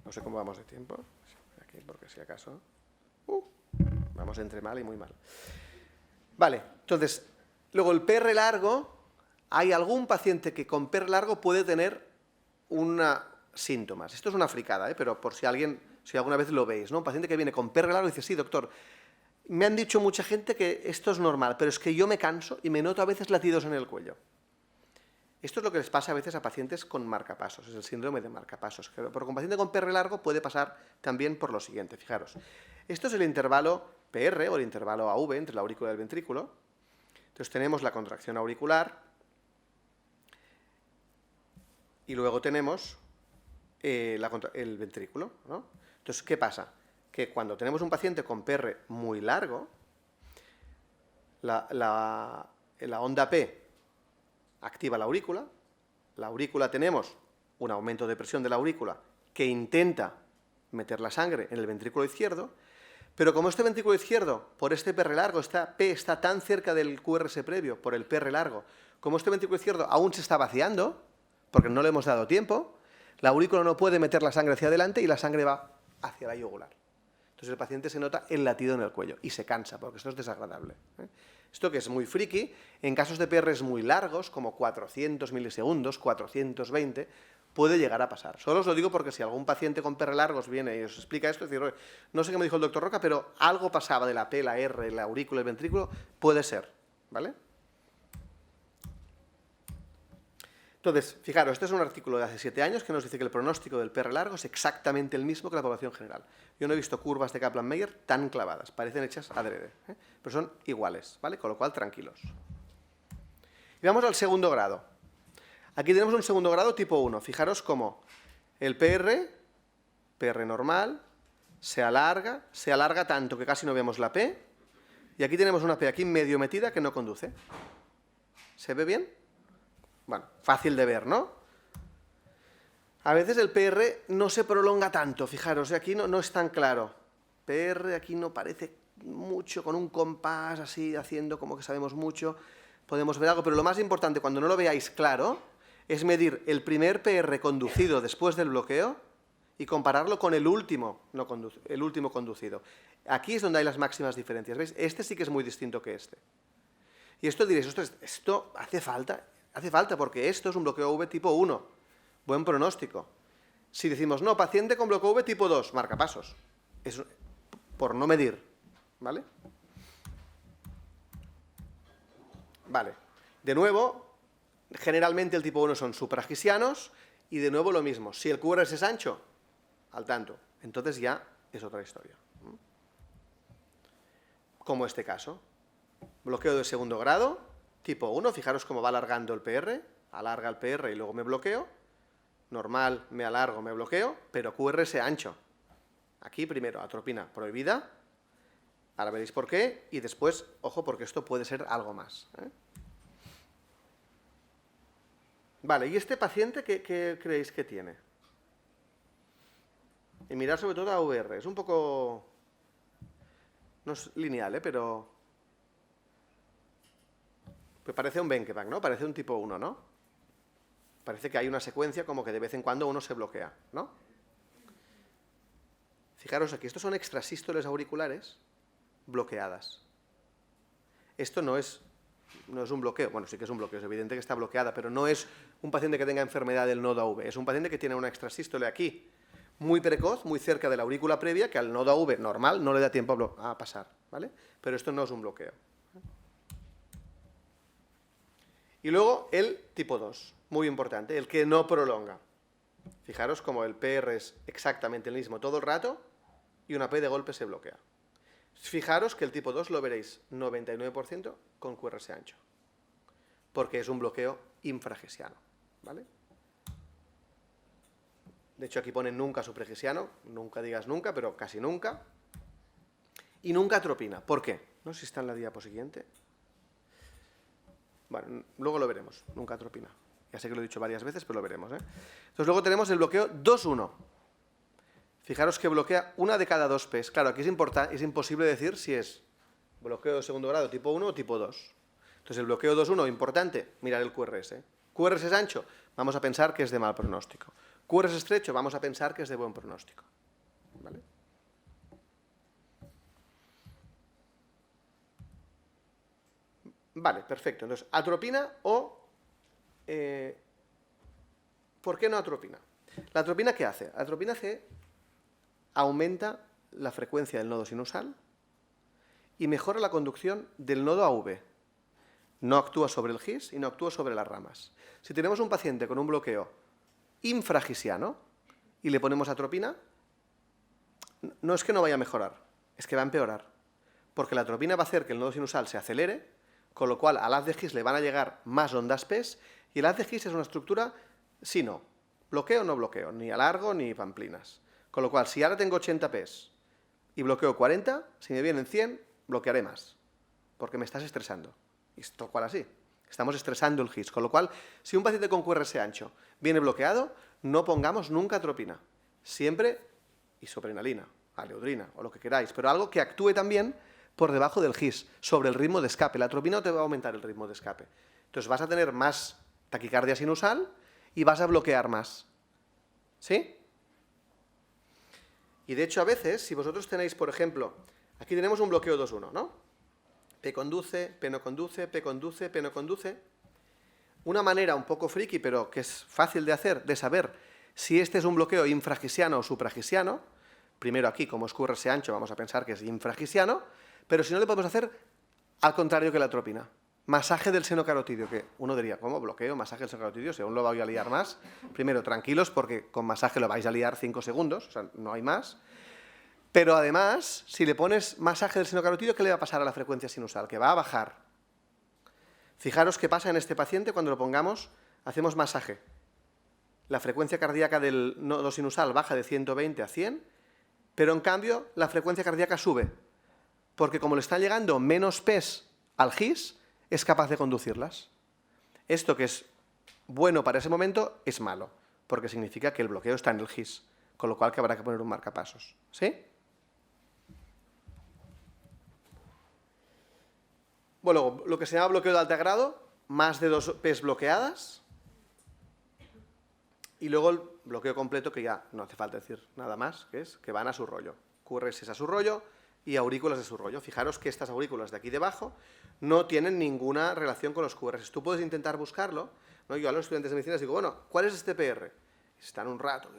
No sé cómo vamos de tiempo. Aquí, porque si acaso... vamos entre mal y muy mal. Vale, entonces, luego el PR largo... Hay algún paciente que con PR largo puede tener síntomas. Esto es una fricada, pero por si alguna vez lo veis, ¿no? Un paciente que viene con PR largo y dice, sí, doctor, me han dicho mucha gente que esto es normal, pero es que yo me canso y me noto a veces latidos en el cuello. Esto es lo que les pasa a veces a pacientes con marcapasos, es el síndrome de marcapasos. Pero con paciente con PR largo puede pasar también por lo siguiente, fijaros. Esto es el intervalo PR o el intervalo AV entre la aurícula y el ventrículo. Entonces tenemos la contracción auricular, y luego tenemos el ventrículo, ¿no? Entonces, ¿qué pasa? Que cuando tenemos un paciente con PR muy largo, la onda P activa la aurícula tenemos un aumento de presión de la aurícula que intenta meter la sangre en el ventrículo izquierdo, pero como este ventrículo izquierdo, por este PR largo, P está tan cerca del QRS previo, por el PR largo, como este ventrículo izquierdo aún se está vaciando, porque no le hemos dado tiempo, la aurícula no puede meter la sangre hacia adelante y la sangre va hacia la yugular. Entonces el paciente se nota el latido en el cuello y se cansa, porque esto es desagradable. Esto que es muy friki, en casos de PRs muy largos, como 400 milisegundos, 420, puede llegar a pasar. Solo os lo digo porque si algún paciente con PR largos viene y os explica esto, es decir, no sé qué me dijo el doctor Roca, pero algo pasaba de la P, la R, la aurícula y el ventrículo, puede ser, ¿vale? Entonces, fijaros, este es un artículo de hace 7 años que nos dice que el pronóstico del PR largo es exactamente el mismo que la población general. Yo no he visto curvas de Kaplan-Meier tan clavadas, parecen hechas adrede, pero son iguales, ¿vale? Con lo cual, tranquilos. Y vamos al segundo grado. Aquí tenemos un segundo grado tipo 1. Fijaros cómo el PR normal, se alarga tanto que casi no vemos la P, y aquí tenemos una P aquí medio metida que no conduce. ¿Se ve bien? Bueno, fácil de ver, ¿no? A veces el PR no se prolonga tanto, fijaros, aquí no es tan claro. PR aquí no parece mucho, con un compás así, haciendo como que sabemos mucho, podemos ver algo, pero lo más importante, cuando no lo veáis claro, es medir el primer PR conducido después del bloqueo y compararlo con el último conducido. Aquí es donde hay las máximas diferencias, ¿veis? Este sí que es muy distinto que este. Y esto diréis, ostras, esto hace falta porque esto es un bloqueo V tipo 1, buen pronóstico. Si decimos, no, paciente con bloqueo V tipo 2, marcapasos. Es por no medir, ¿vale? Vale. De nuevo, generalmente el tipo 1 son supragisianos y de nuevo lo mismo. Si el QRS es ancho, al tanto. Entonces ya es otra historia. Como este caso. Bloqueo de segundo grado, tipo 1. Fijaros cómo va alargando el PR. Alarga el PR y luego me bloqueo. Normal, me alargo, me bloqueo, pero QRS ancho. Aquí primero atropina prohibida. Ahora veréis por qué. Y después, ojo, porque esto puede ser algo más. Vale, ¿y este paciente qué creéis que tiene? Y mirar sobre todo a VR. Es un poco... No es lineal, pero... Pues parece un Benkeback, ¿no? Parece un tipo 1, ¿no? Parece que hay una secuencia como que de vez en cuando uno se bloquea, ¿no? Fijaros aquí, estos son extrasístoles auriculares bloqueadas. Esto no es un bloqueo, bueno, sí que es un bloqueo, es evidente que está bloqueada, pero no es un paciente que tenga enfermedad del nodo AV, es un paciente que tiene una extrasístole aquí, muy precoz, muy cerca de la aurícula previa, que al nodo AV normal no le da tiempo a pasar, ¿vale? Pero esto no es un bloqueo. Y luego el tipo 2, muy importante, el que no prolonga. Fijaros como el PR es exactamente el mismo todo el rato y una P de golpe se bloquea. Fijaros que el tipo 2 lo veréis 99% con QRS ancho, porque es un bloqueo infragesiano, ¿vale? De hecho aquí pone nunca supragesiano, nunca digas nunca, pero casi nunca. Y nunca atropina. ¿Por qué? No sé si está en la diapo siguiente. Bueno, luego lo veremos, nunca atropina. Ya sé que lo he dicho varias veces, pero lo veremos, ¿eh? Entonces luego tenemos el bloqueo 2-1. Fijaros que bloquea una de cada 2 P's. Claro, aquí es imposible decir si es bloqueo de segundo grado tipo 1 o tipo 2. Entonces el bloqueo 2-1, importante, mirar el QRS. QRS es ancho, vamos a pensar que es de mal pronóstico. QRS estrecho, vamos a pensar que es de buen pronóstico. ¿Vale? Vale, perfecto. Entonces, atropina o... ¿Por qué no atropina? ¿La atropina qué hace? La atropina aumenta la frecuencia del nodo sinusal y mejora la conducción del nodo AV. No actúa sobre el GIS y no actúa sobre las ramas. Si tenemos un paciente con un bloqueo infragisiano y le ponemos atropina, no es que no vaya a mejorar, es que va a empeorar. Porque la atropina va a hacer que el nodo sinusal se acelere, con lo cual al haz de GIS le van a llegar más ondas PES, y el haz de GIS es una estructura sí-no. Bloqueo o no bloqueo, ni alargo ni pamplinas. Con lo cual, si ahora tengo 80 PES y bloqueo 40, si me vienen 100, bloquearé más. Porque me estás estresando. Y es tal cual así. Estamos estresando el GIS. Con lo cual, si un paciente con QRS ancho viene bloqueado, no pongamos nunca atropina. Siempre isoprenalina, aleudrina o lo que queráis. Pero algo que actúe también por debajo del GIS, sobre el ritmo de escape. La atropina no te va a aumentar el ritmo de escape. Entonces vas a tener más taquicardia sinusal y vas a bloquear más. ¿Sí? Y de hecho a veces, si vosotros tenéis, por ejemplo, aquí tenemos un bloqueo 2-1, ¿no? P conduce, P no conduce, P conduce, P no conduce. Una manera un poco friki, pero que es fácil de hacer, de saber si este es un bloqueo infragisiano o supragisiano. Primero aquí, como es QRS ancho, vamos a pensar que es infragisiano, pero si no le podemos hacer al contrario que la atropina. Masaje del seno carotidio, que uno diría, ¿cómo bloqueo? Masaje del seno carotidio, si aún lo voy a liar más. Primero, tranquilos, porque con masaje lo vais a liar 5 segundos, o sea, no hay más. Pero además, si le pones masaje del seno carotidio, ¿qué le va a pasar a la frecuencia sinusal? Que va a bajar. Fijaros qué pasa en este paciente cuando lo pongamos, hacemos masaje. La frecuencia cardíaca del nodo sinusal baja de 120 a 100, pero en cambio la frecuencia cardíaca sube, porque como le están llegando menos PES al GIS, es capaz de conducirlas. Esto que es bueno para ese momento es malo, porque significa que el bloqueo está en el GIS, con lo cual que habrá que poner un marcapasos. ¿Sí? Bueno, lo que se llama bloqueo de alto grado, más de 2 P's bloqueadas, y luego el bloqueo completo, que ya no hace falta decir nada más, que es que van a su rollo. QRS es a su rollo y aurículas de su rollo. Fijaros que estas aurículas de aquí debajo no tienen ninguna relación con los QRS. Tú puedes intentar buscarlo, ¿no? Yo a los estudiantes de medicina les digo, bueno, ¿cuál es este PR? Están un rato,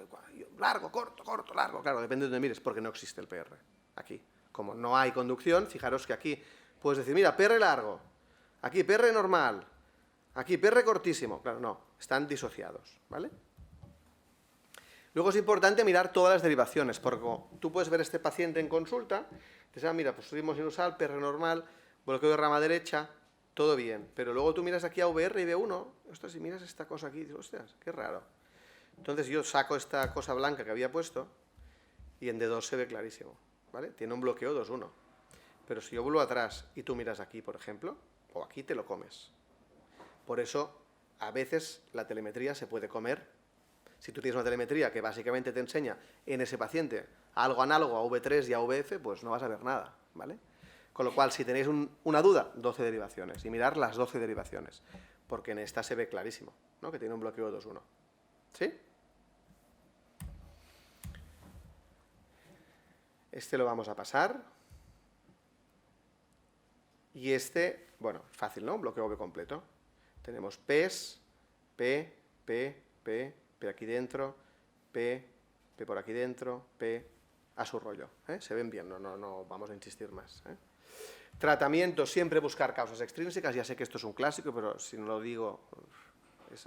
largo, corto, largo. Claro, depende de donde mires, porque no existe el PR aquí. Como no hay conducción, fijaros que aquí puedes decir, mira, PR largo, aquí PR normal, aquí PR cortísimo. Claro, no, están disociados, ¿vale? Luego es importante mirar todas las derivaciones, porque como tú puedes ver este paciente en consulta, dices, mira, pues ritmo sinusal, PR normal, bloqueo de rama derecha, todo bien. Pero luego tú miras aquí a VR y V1, ostras, si miras esta cosa aquí, dices, ostras, qué raro. Entonces yo saco esta cosa blanca que había puesto y en D2 se ve clarísimo, ¿vale? Tiene un bloqueo 2-1. Pero si yo vuelvo atrás y tú miras aquí, por ejemplo, o aquí, te lo comes. Por eso, a veces la telemetría se puede comer. Si tú tienes una telemetría que básicamente te enseña en ese paciente algo análogo a V3 y a VF, pues no vas a ver nada, ¿vale? Con lo cual, si tenéis una duda, 12 derivaciones. Y mirar las 12 derivaciones, porque en esta se ve clarísimo, ¿no? Que tiene un bloqueo 2-1. ¿Sí? Este lo vamos a pasar. Y este, bueno, fácil, ¿no? Bloqueo V completo. Tenemos P's, P aquí dentro, P por aquí dentro, P a su rollo. Se ven bien, no vamos a insistir más. Tratamiento, siempre buscar causas extrínsecas. Ya sé que esto es un clásico, pero si no lo digo,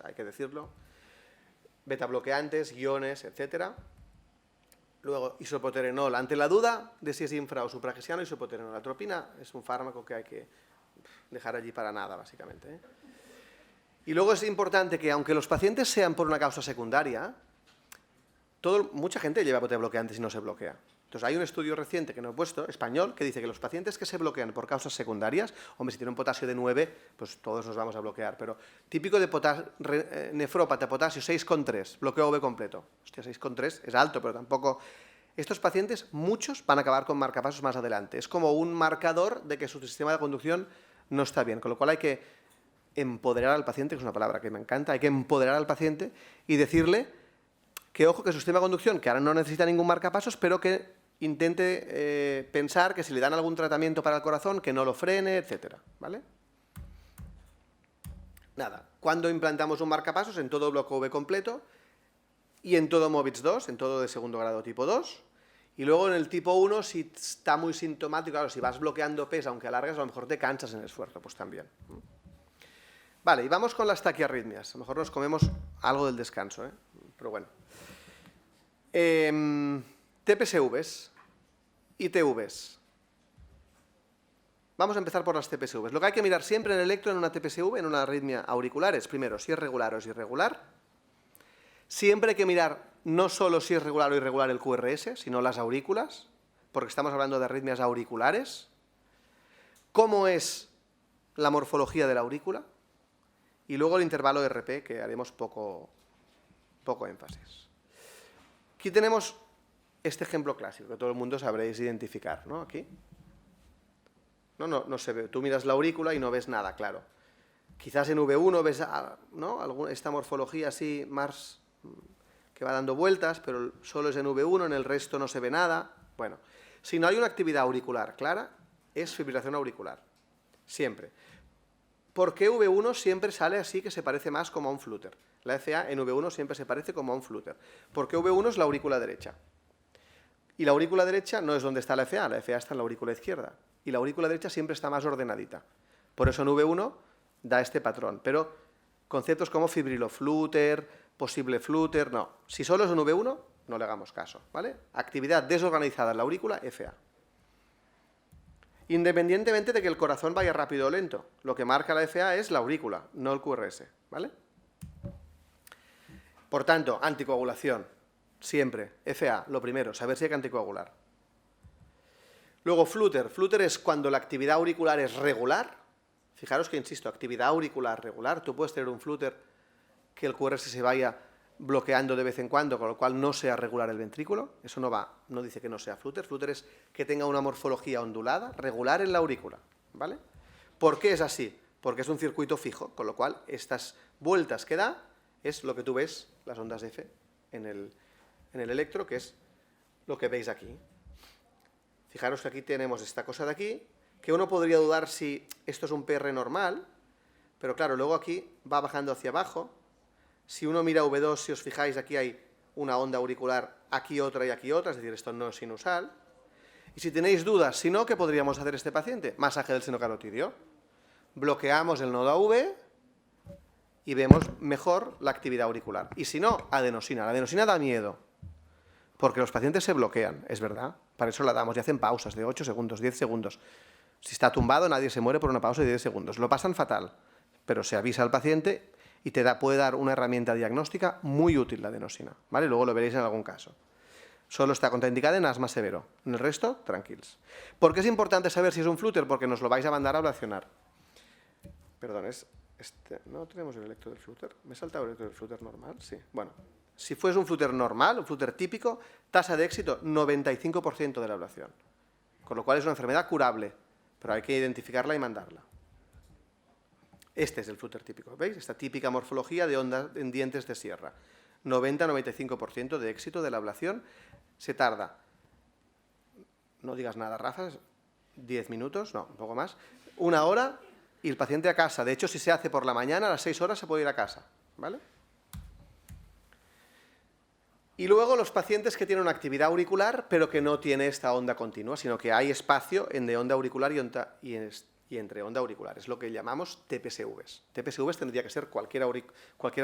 hay que decirlo. Beta bloqueantes, iones, etcétera. Luego, isopoterenol. Ante la duda de si es infra o supragesiano, isopoterenol. La atropina es un fármaco que hay que dejar allí para nada, básicamente. Y luego es importante que, aunque los pacientes sean por una causa secundaria, mucha gente lleva beta bloqueantes y no se bloquea. Entonces, hay un estudio reciente que no he puesto, español, que dice que los pacientes que se bloquean por causas secundarias, hombre, si tienen un potasio de 9, pues todos nos vamos a bloquear, pero típico de nefrópata, potasio 6,3, bloqueo V completo. Hostia, 6,3 es alto, pero tampoco... Estos pacientes, muchos, van a acabar con marcapasos más adelante. Es como un marcador de que su sistema de conducción no está bien, con lo cual hay que empoderar al paciente, que es una palabra que me encanta, hay que empoderar al paciente y decirle que, ojo, que su sistema de conducción, que ahora no necesita ningún marcapasos, pero que intente pensar que si le dan algún tratamiento para el corazón, que no lo frene, etcétera, ¿vale? Nada, ¿cuándo implantamos un marcapasos? En todo bloqueo V completo y en todo MOVITS 2, en todo de segundo grado tipo 2. Y luego en el tipo 1, si está muy sintomático, claro, si vas bloqueando PES, aunque alargas, a lo mejor te cansas en el esfuerzo, pues también. Vale, y vamos con las taquiarritmias. A lo mejor nos comemos algo del descanso, pero bueno. TPSVs, ITVs. Vamos a empezar por las TPSVs. Lo que hay que mirar siempre en el electro, en una TPSV, en una arritmia auricular, es primero si es regular o es irregular. Siempre hay que mirar no solo si es regular o irregular el QRS, sino las aurículas, porque estamos hablando de arritmias auriculares. ¿Cómo es la morfología de la aurícula? Y luego el intervalo RP, que haremos poco énfasis. Aquí tenemos este ejemplo clásico, que todo el mundo sabréis identificar, ¿no? Aquí. No se ve. Tú miras la aurícula y no ves nada, claro. Quizás en V1 ves, ¿no?, esta morfología así más que va dando vueltas, pero solo es en V1, en el resto no se ve nada. Bueno, si no hay una actividad auricular clara, es fibrilación auricular. Siempre. ¿Por qué V1 siempre sale así, que se parece más como a un flúter? La FA en V1 siempre se parece como a un flúter. Porque V1 es la aurícula derecha. Y la aurícula derecha no es donde está la FA está en la aurícula izquierda. Y la aurícula derecha siempre está más ordenadita. Por eso en V1 da este patrón. Pero conceptos como fibriloflúter, posible flúter, no. Si solo es en V1, no le hagamos caso, ¿vale? Actividad desorganizada en la aurícula, FA. Independientemente de que el corazón vaya rápido o lento, lo que marca la FA es la aurícula, no el QRS, ¿vale? Por tanto, anticoagulación, siempre, FA, lo primero, saber si hay que anticoagular. Luego, flúter. Flúter es cuando la actividad auricular es regular. Fijaros que, insisto, actividad auricular regular. Tú puedes tener un flúter que el QRS se vaya bloqueando de vez en cuando, con lo cual no sea regular el ventrículo. Eso no dice que no sea flúter. Flúter es que tenga una morfología ondulada, regular en la aurícula, ¿vale? ¿Por qué es así? Porque es un circuito fijo, con lo cual estas vueltas que da es lo que tú ves, las ondas F, en el electro, que es lo que veis aquí. Fijaros que aquí tenemos esta cosa de aquí, que uno podría dudar si esto es un PR normal, pero claro, luego aquí va bajando hacia abajo. Si uno mira V2, si os fijáis, aquí hay una onda auricular, aquí otra y aquí otra, es decir, esto no es sinusal. Y si tenéis dudas, si no, ¿qué podríamos hacer este paciente? Masaje del seno carotidio. Bloqueamos el nodo AV y vemos mejor la actividad auricular. Y si no, adenosina. La adenosina da miedo, porque los pacientes se bloquean, es verdad. Para eso la damos y hacen pausas de 8 segundos, 10 segundos. Si está tumbado, nadie se muere por una pausa de 10 segundos. Lo pasan fatal, pero se avisa al paciente y puede dar una herramienta diagnóstica muy útil la adenosina, ¿vale? Luego lo veréis en algún caso. Solo está contraindicada en asma severo. En el resto, tranquilos. ¿Por qué es importante saber si es un flúter? Porque nos lo vais a mandar a ablacionar. Perdón, ¿no tenemos el electro del flúter? ¿Me he saltado el electro del flúter normal? Sí. Bueno, si fuese un flúter normal, un flúter típico, tasa de éxito 95% de la ablación. Con lo cual es una enfermedad curable, pero hay que identificarla y mandarla. Este es el flúter típico, ¿veis? Esta típica morfología de onda en dientes de sierra. 90-95% de éxito de la ablación. Se tarda, no digas nada, Rafa, 10 minutos, no, un poco más, 1 hora y el paciente a casa. De hecho, si se hace por la mañana, a las 6 horas se puede ir a casa, ¿vale? Y luego los pacientes que tienen una actividad auricular, pero que no tiene esta onda continua, sino que hay espacio de onda auricular y entre onda auricular. Es lo que llamamos TPSVs. TPSVs tendría que ser cualquier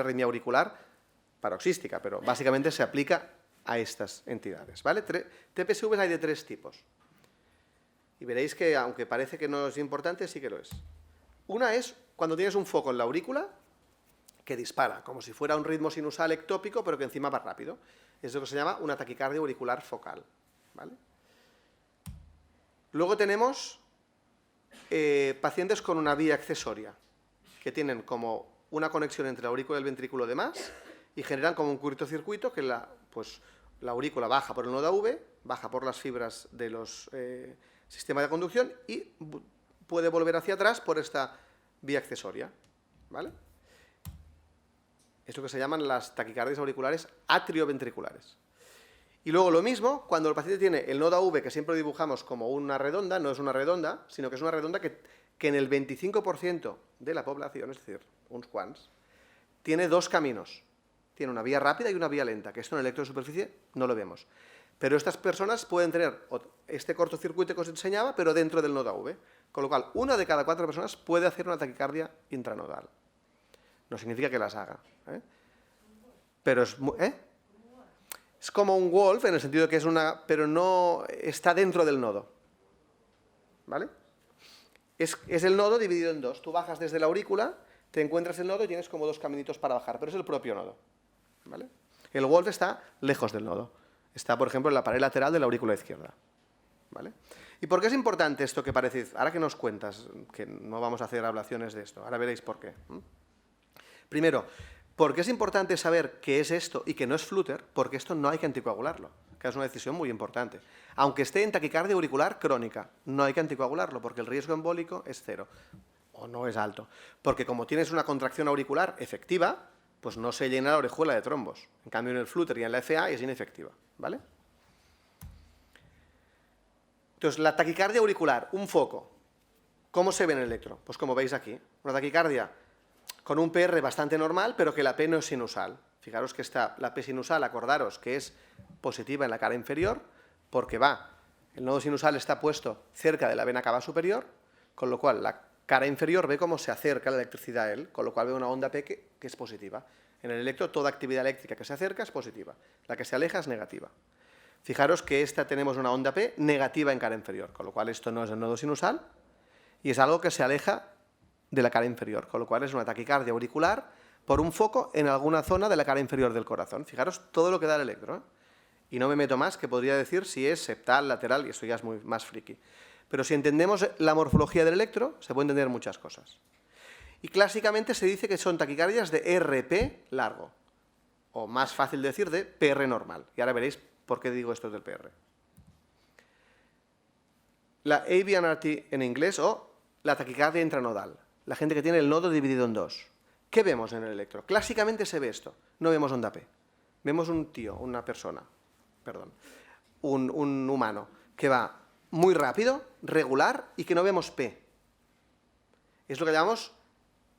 arritmia auricular paroxística, pero básicamente se aplica a estas entidades, ¿vale? TPSVs hay de 3 tipos. Y veréis que, aunque parece que no es importante, sí que lo es. Una es cuando tienes un foco en la aurícula que dispara, como si fuera un ritmo sinusal ectópico, pero que encima va rápido. Es lo que se llama una taquicardia auricular focal, ¿vale? Luego tenemos pacientes con una vía accesoria, que tienen como una conexión entre la aurícula y el ventrículo de más y generan como un cortocircuito que la aurícula baja por el nodo AV, baja por las fibras de los sistemas de conducción y puede volver hacia atrás por esta vía accesoria, ¿vale? Es lo que se llaman las taquicardias auriculares atrioventriculares. Y luego lo mismo, cuando el paciente tiene el nodo AV, que siempre dibujamos como una redonda, no es una redonda, sino que es una redonda que en el 25% de la población, es decir, uns quants, tiene 2 caminos. Tiene una vía rápida y una vía lenta, que esto en el electro de superficie no lo vemos. Pero estas personas pueden tener este cortocircuito que os enseñaba, pero dentro del nodo AV. Con lo cual, 1 de cada 4 personas puede hacer una taquicardia intranodal. No significa que las haga, ¿eh? Pero es como un Wolf, en el sentido de que es pero no está dentro del nodo, ¿vale? Es el nodo dividido en 2. Tú bajas desde la aurícula, te encuentras el nodo y tienes como 2 caminitos para bajar, pero es el propio nodo, ¿vale? El Wolf está lejos del nodo. Está, por ejemplo, en la pared lateral de la aurícula izquierda, ¿vale? ¿Y por qué es importante esto que parece? Ahora que nos cuentas, que no vamos a hacer ablaciones de esto, ahora veréis por qué. Primero, ¿por qué es importante saber qué es esto y que no es flúter? Porque esto no hay que anticoagularlo, que es una decisión muy importante. Aunque esté en taquicardia auricular crónica, no hay que anticoagularlo porque el riesgo embólico es 0 o no es alto. Porque como tienes una contracción auricular efectiva, pues no se llena la orejuela de trombos. En cambio, en el flúter y en la FA es inefectiva, ¿vale? Entonces, la taquicardia auricular, un foco, ¿cómo se ve en el electro? Pues como veis aquí, una taquicardia con un PR bastante normal, pero que la P no es sinusal. Fijaros que la P sinusal, acordaros que es positiva en la cara inferior, porque el nodo sinusal está puesto cerca de la vena cava superior, con lo cual la cara inferior ve cómo se acerca la electricidad a él, con lo cual ve una onda P que es positiva. En el electro, toda actividad eléctrica que se acerca es positiva, la que se aleja es negativa. Fijaros que tenemos una onda P negativa en cara inferior, con lo cual esto no es el nodo sinusal y es algo que se aleja de la cara inferior, con lo cual es una taquicardia auricular por un foco en alguna zona de la cara inferior del corazón. Fijaros todo lo que da el electro, ¿eh? Y no me meto más, que podría decir si es septal, lateral, y esto ya es más friki. Pero si entendemos la morfología del electro, se pueden entender muchas cosas. Y clásicamente se dice que son taquicardias de RP largo, o más fácil decir de PR normal. Y ahora veréis por qué digo esto del PR. La AVNRT en inglés o la taquicardia intranodal. La gente que tiene el nodo dividido en 2. ¿Qué vemos en el electro? Clásicamente se ve esto. No vemos onda P. Vemos un tío, una persona, perdón, un humano, que va muy rápido, regular y que no vemos P. Es lo que llamamos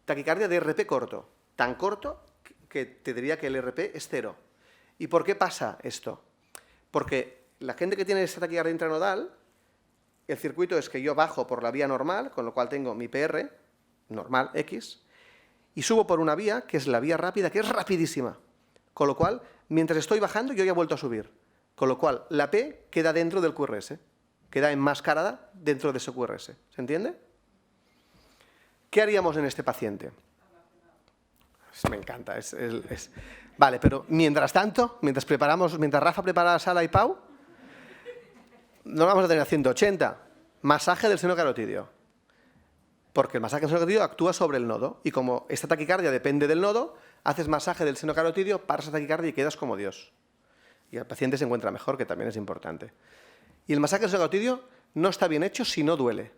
taquicardia de RP corto. Tan corto que te diría que el RP es 0. ¿Y por qué pasa esto? Porque la gente que tiene esta taquicardia intranodal, el circuito es que yo bajo por la vía normal, con lo cual tengo mi PR, normal, X, y subo por una vía, que es la vía rápida, que es rapidísima. Con lo cual, mientras estoy bajando, yo ya he vuelto a subir. Con lo cual, la P queda dentro del QRS, queda enmascarada dentro de ese QRS. ¿Se entiende? ¿Qué haríamos en este paciente? Me encanta. Vale, pero mientras tanto, mientras Rafa prepara la sala y Pau, no vamos a tener a 180. Masaje del seno carotidio. Porque el masaje del seno carotidio actúa sobre el nodo. Y como esta taquicardia depende del nodo, haces masaje del seno carotidio, paras la taquicardia y quedas como Dios. Y el paciente se encuentra mejor, que también es importante. Y el masaje del seno carotidio no está bien hecho si no duele.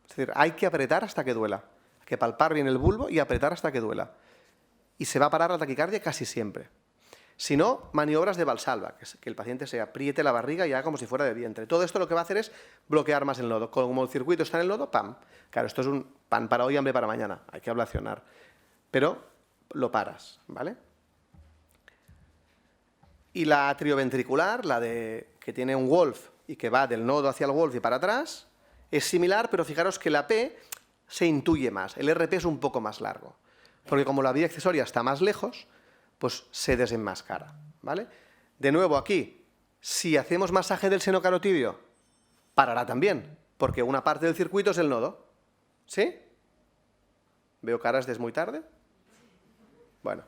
Es decir, hay que apretar hasta que duela. Hay que palpar bien el bulbo y apretar hasta que duela. Y se va a parar la taquicardia casi siempre. Si no, maniobras de Valsalva, que es que el paciente se apriete la barriga y haga como si fuera de vientre. Todo esto lo que va a hacer es bloquear más el nodo. Como el circuito está en el nodo, ¡pam! Claro, esto es un pan para hoy, hambre para mañana. Hay que ablacionar. Pero lo paras, ¿vale? Y la atrioventricular, la que tiene un Wolf y que va del nodo hacia el Wolf y para atrás, es similar, pero fijaros que la P se intuye más. El RP es un poco más largo. Porque como la vía accesoria está más lejos, pues se desenmascara, ¿vale? De nuevo aquí, si hacemos masaje del seno carotidio, parará también, porque una parte del circuito es el nodo. ¿Sí? ¿Veo caras desde muy tarde? Bueno.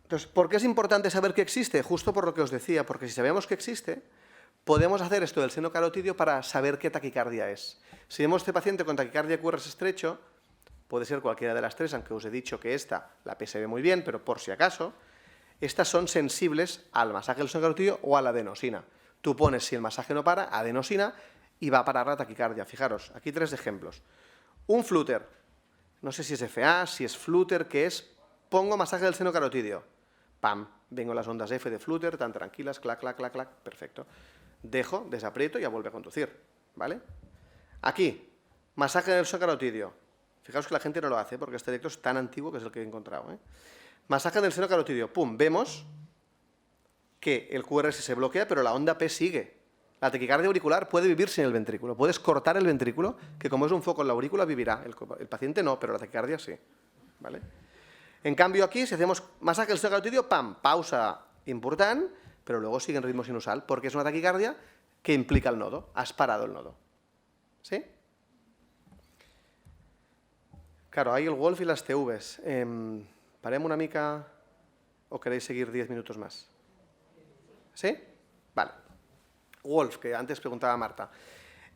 Entonces, ¿por qué es importante saber que existe? Justo por lo que os decía, porque si sabemos que existe, podemos hacer esto del seno carotidio para saber qué taquicardia es. Si vemos este paciente con taquicardia QRS estrecho, puede ser cualquiera de las tres, aunque os he dicho que esta, la P se ve muy bien, pero por si acaso, estas son sensibles al masaje del seno carotidio o a la adenosina. Tú pones, si el masaje no para, adenosina y va a parar la taquicardia. Fijaros, aquí 3 ejemplos. Un flutter, no sé si es FA, si es flutter, ¿qué es? Pongo masaje del seno carotidio. ¡Pam! Vengo las ondas F de flutter, tan tranquilas, clac, clac, clac, clac, perfecto. Dejo, desaprieto y ya vuelve a conducir, ¿vale? Aquí, masaje del seno carotidio. Fijaos que la gente no lo hace, porque este electro es tan antiguo que es el que he encontrado, ¿eh? Masaje del seno carotidio. ¡Pum! Vemos que el QRS se bloquea, pero la onda P sigue. La taquicardia auricular puede vivir sin el ventrículo. Puedes cortar el ventrículo, que como es un foco en la aurícula, vivirá. El paciente no, pero la taquicardia sí, ¿vale? En cambio aquí, si hacemos masaje del seno carotidio, ¡pam! Pausa important, pero luego sigue en ritmo sinusal, porque es una taquicardia que implica el nodo. Has parado el nodo. ¿Sí? Claro, hay el Wolf y las TVs. Parem una mica o queréis seguir 10 minutos más? ¿Sí? Vale. Wolf, que antes preguntaba Marta.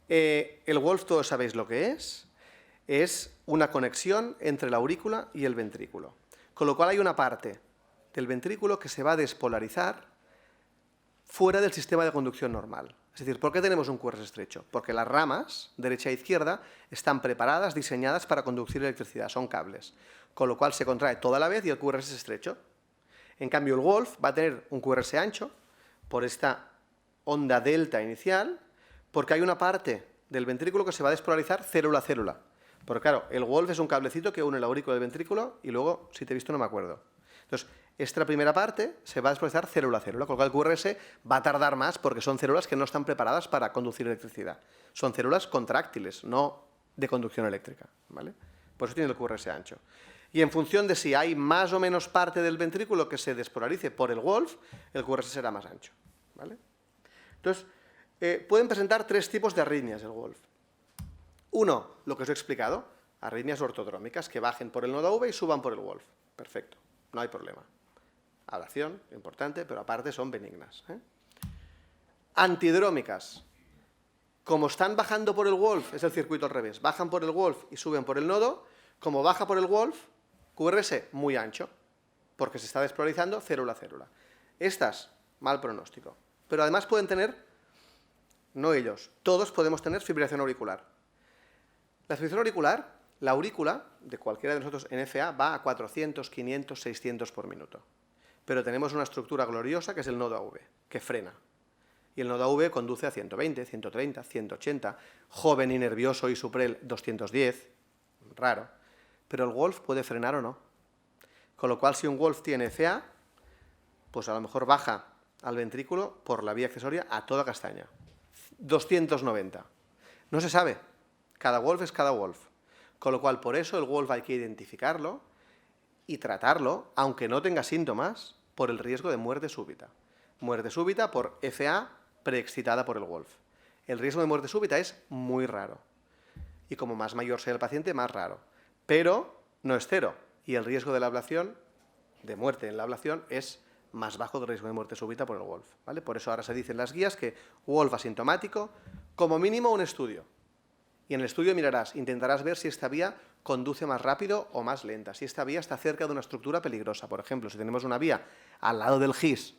El Wolf, todos sabéis lo que es. Es una conexión entre la aurícula y el ventrículo. Con lo cual hay una parte del ventrículo que se va a despolarizar fuera del sistema de conducción normal. Es decir, ¿por qué tenemos un QRS estrecho? Porque las ramas, derecha e izquierda, están preparadas, diseñadas para conducir electricidad, son cables. Con lo cual se contrae toda la vez y el QRS es estrecho. En cambio, el Wolf va a tener un QRS ancho por esta onda delta inicial, porque hay una parte del ventrículo que se va a despolarizar célula a célula. Porque claro, el Wolf es un cablecito que une el aurículo del ventrículo y luego, si te he visto, no me acuerdo. Entonces, esta primera parte se va a despolarizar célula a célula, con lo cual el QRS va a tardar más porque son células que no están preparadas para conducir electricidad. Son células contráctiles, no de conducción eléctrica, ¿vale? Por eso tiene el QRS ancho. Y en función de si hay más o menos parte del ventrículo que se despolarice por el Wolf, el QRS será más ancho, ¿vale? Entonces, pueden presentar 3 tipos de arritmias el Wolf. Uno, lo que os he explicado, arritmias ortodrómicas que bajen por el nodo V y suban por el Wolf. Perfecto, no hay problema. Ablación, importante, pero aparte son benignas, ¿eh? Antidrómicas. Como están bajando por el Wolf, es el circuito al revés, bajan por el Wolf y suben por el nodo, como baja por el Wolf, QRS muy ancho, porque se está despolarizando célula a célula. Estas, mal pronóstico. Pero además pueden tener, no ellos, todos podemos tener fibrilación auricular. La fibrilación auricular, la aurícula de cualquiera de nosotros en FA va a 400, 500, 600 por minuto. Pero tenemos una estructura gloriosa que es el nodo AV, que frena. Y el nodo AV conduce a 120, 130, 180, joven y nervioso y suprel 210, raro. Pero el Wolf puede frenar o no. Con lo cual, si un Wolf tiene FA, pues a lo mejor baja al ventrículo por la vía accesoria a toda castaña. 290. No se sabe. Cada Wolf es cada Wolf. Con lo cual, por eso el Wolf hay que identificarlo y tratarlo, aunque no tenga síntomas, por el riesgo de muerte súbita. Muerte súbita por FA preexcitada por el Wolf. El riesgo de muerte súbita es muy raro. Y como más mayor sea el paciente, más raro. Pero no es cero. Y el riesgo de la ablación, de muerte en la ablación, es más bajo que el riesgo de muerte súbita por el Wolf, ¿vale? Por eso ahora se dice en las guías que Wolf asintomático, como mínimo un estudio. Y en el estudio mirarás, intentarás ver si esta vía conduce más rápido o más lenta, si esta vía está cerca de una estructura peligrosa. Por ejemplo, si tenemos una vía al lado del GIS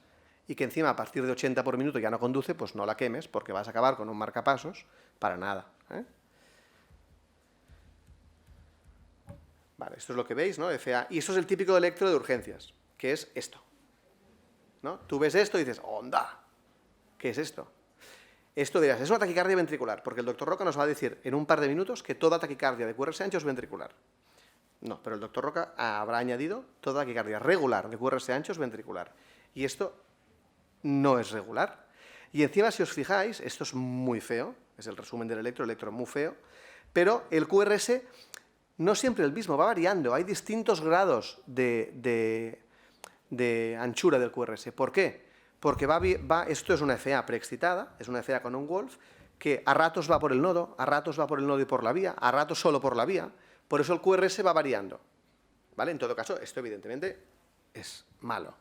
y que encima a partir de 80 por minuto ya no conduce, pues no la quemes porque vas a acabar con un marcapasos para nada, ¿eh? Vale, esto es lo que veis, ¿no? FA. Y esto es el típico electro de urgencias, que es esto, ¿no? Tú ves esto y dices, ¡onda! ¿Qué es esto? Esto dirás, es una taquicardia ventricular, porque el doctor Roca nos va a decir en un par de minutos que toda taquicardia de QRS ancho es ventricular. No, pero el doctor Roca habrá añadido toda taquicardia regular de QRS ancho es ventricular. Y esto no es regular. Y encima, si os fijáis, esto es muy feo, es el resumen del electro muy feo, pero el QRS no siempre el mismo, va variando, hay distintos grados de anchura del QRS. ¿Por qué? Porque esto es una FA preexcitada, es una FA con un Wolf, que a ratos va por el nodo, a ratos va por el nodo y por la vía, a ratos solo por la vía, por eso el QRS va variando, ¿vale? En todo caso, esto evidentemente es malo.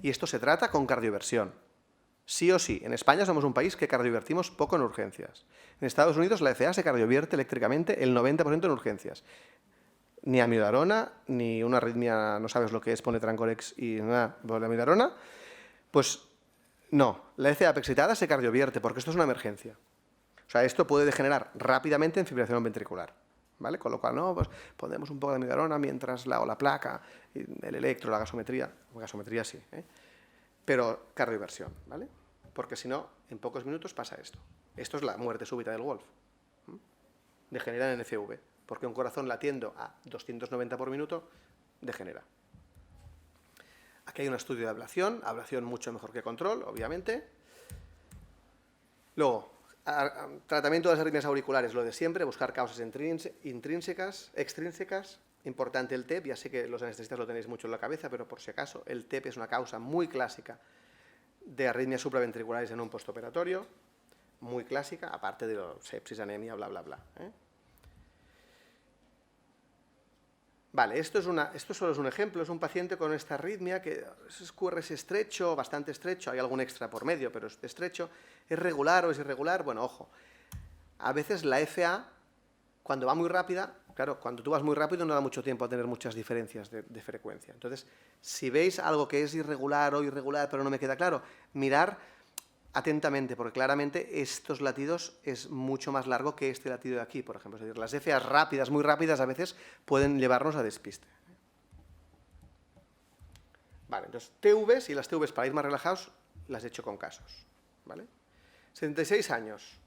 Y esto se trata con cardioversión. Sí o sí, en España somos un país que cardiovertimos poco en urgencias. En Estados Unidos la FA se cardiovierte eléctricamente el 90% en urgencias. Ni amiodarona, ni una arritmia, no sabes lo que es, pone Trancorex y nada, la amiodarona, pues no, la FA preexcitada se cardiovierte porque esto es una emergencia. O sea, esto puede degenerar rápidamente en fibrilación ventricular, ¿vale? Con lo cual, no, pues ponemos un poco de amiodarona mientras la placa, el electro, la gasometría sí, ¿eh? Pero cardioversión, ¿vale? Porque si no, en pocos minutos pasa esto. Esto es la muerte súbita del Wolf. Degenera en FV, porque un corazón latiendo a 290 por minuto degenera. Aquí hay un estudio de ablación mucho mejor que control, obviamente. Luego, tratamiento de las arritmias auriculares, lo de siempre, buscar causas extrínsecas. Importante el TEP, ya sé que los anestesistas lo tenéis mucho en la cabeza, pero por si acaso, el TEP es una causa muy clásica de arritmias supraventriculares en un postoperatorio, muy clásica, aparte de sepsis, anemia, bla, bla, bla, ¿eh? Vale, esto solo es un ejemplo, es un paciente con esta arritmia que es QRS estrecho, bastante estrecho, hay algún extra por medio, pero es estrecho. ¿Es regular o es irregular? Bueno, ojo, a veces la FA, cuando va muy rápida, claro, cuando tú vas muy rápido no da mucho tiempo a tener muchas diferencias de frecuencia. Entonces, si veis algo que es irregular o irregular, pero no me queda claro, mirar atentamente, porque claramente estos latidos es mucho más largo que este latido de aquí, por ejemplo. Es decir, las FAs rápidas, muy rápidas, a veces pueden llevarnos a despiste. Vale, entonces TVs y las TVs para ir más relajados las he hecho con casos, ¿vale? 76 años,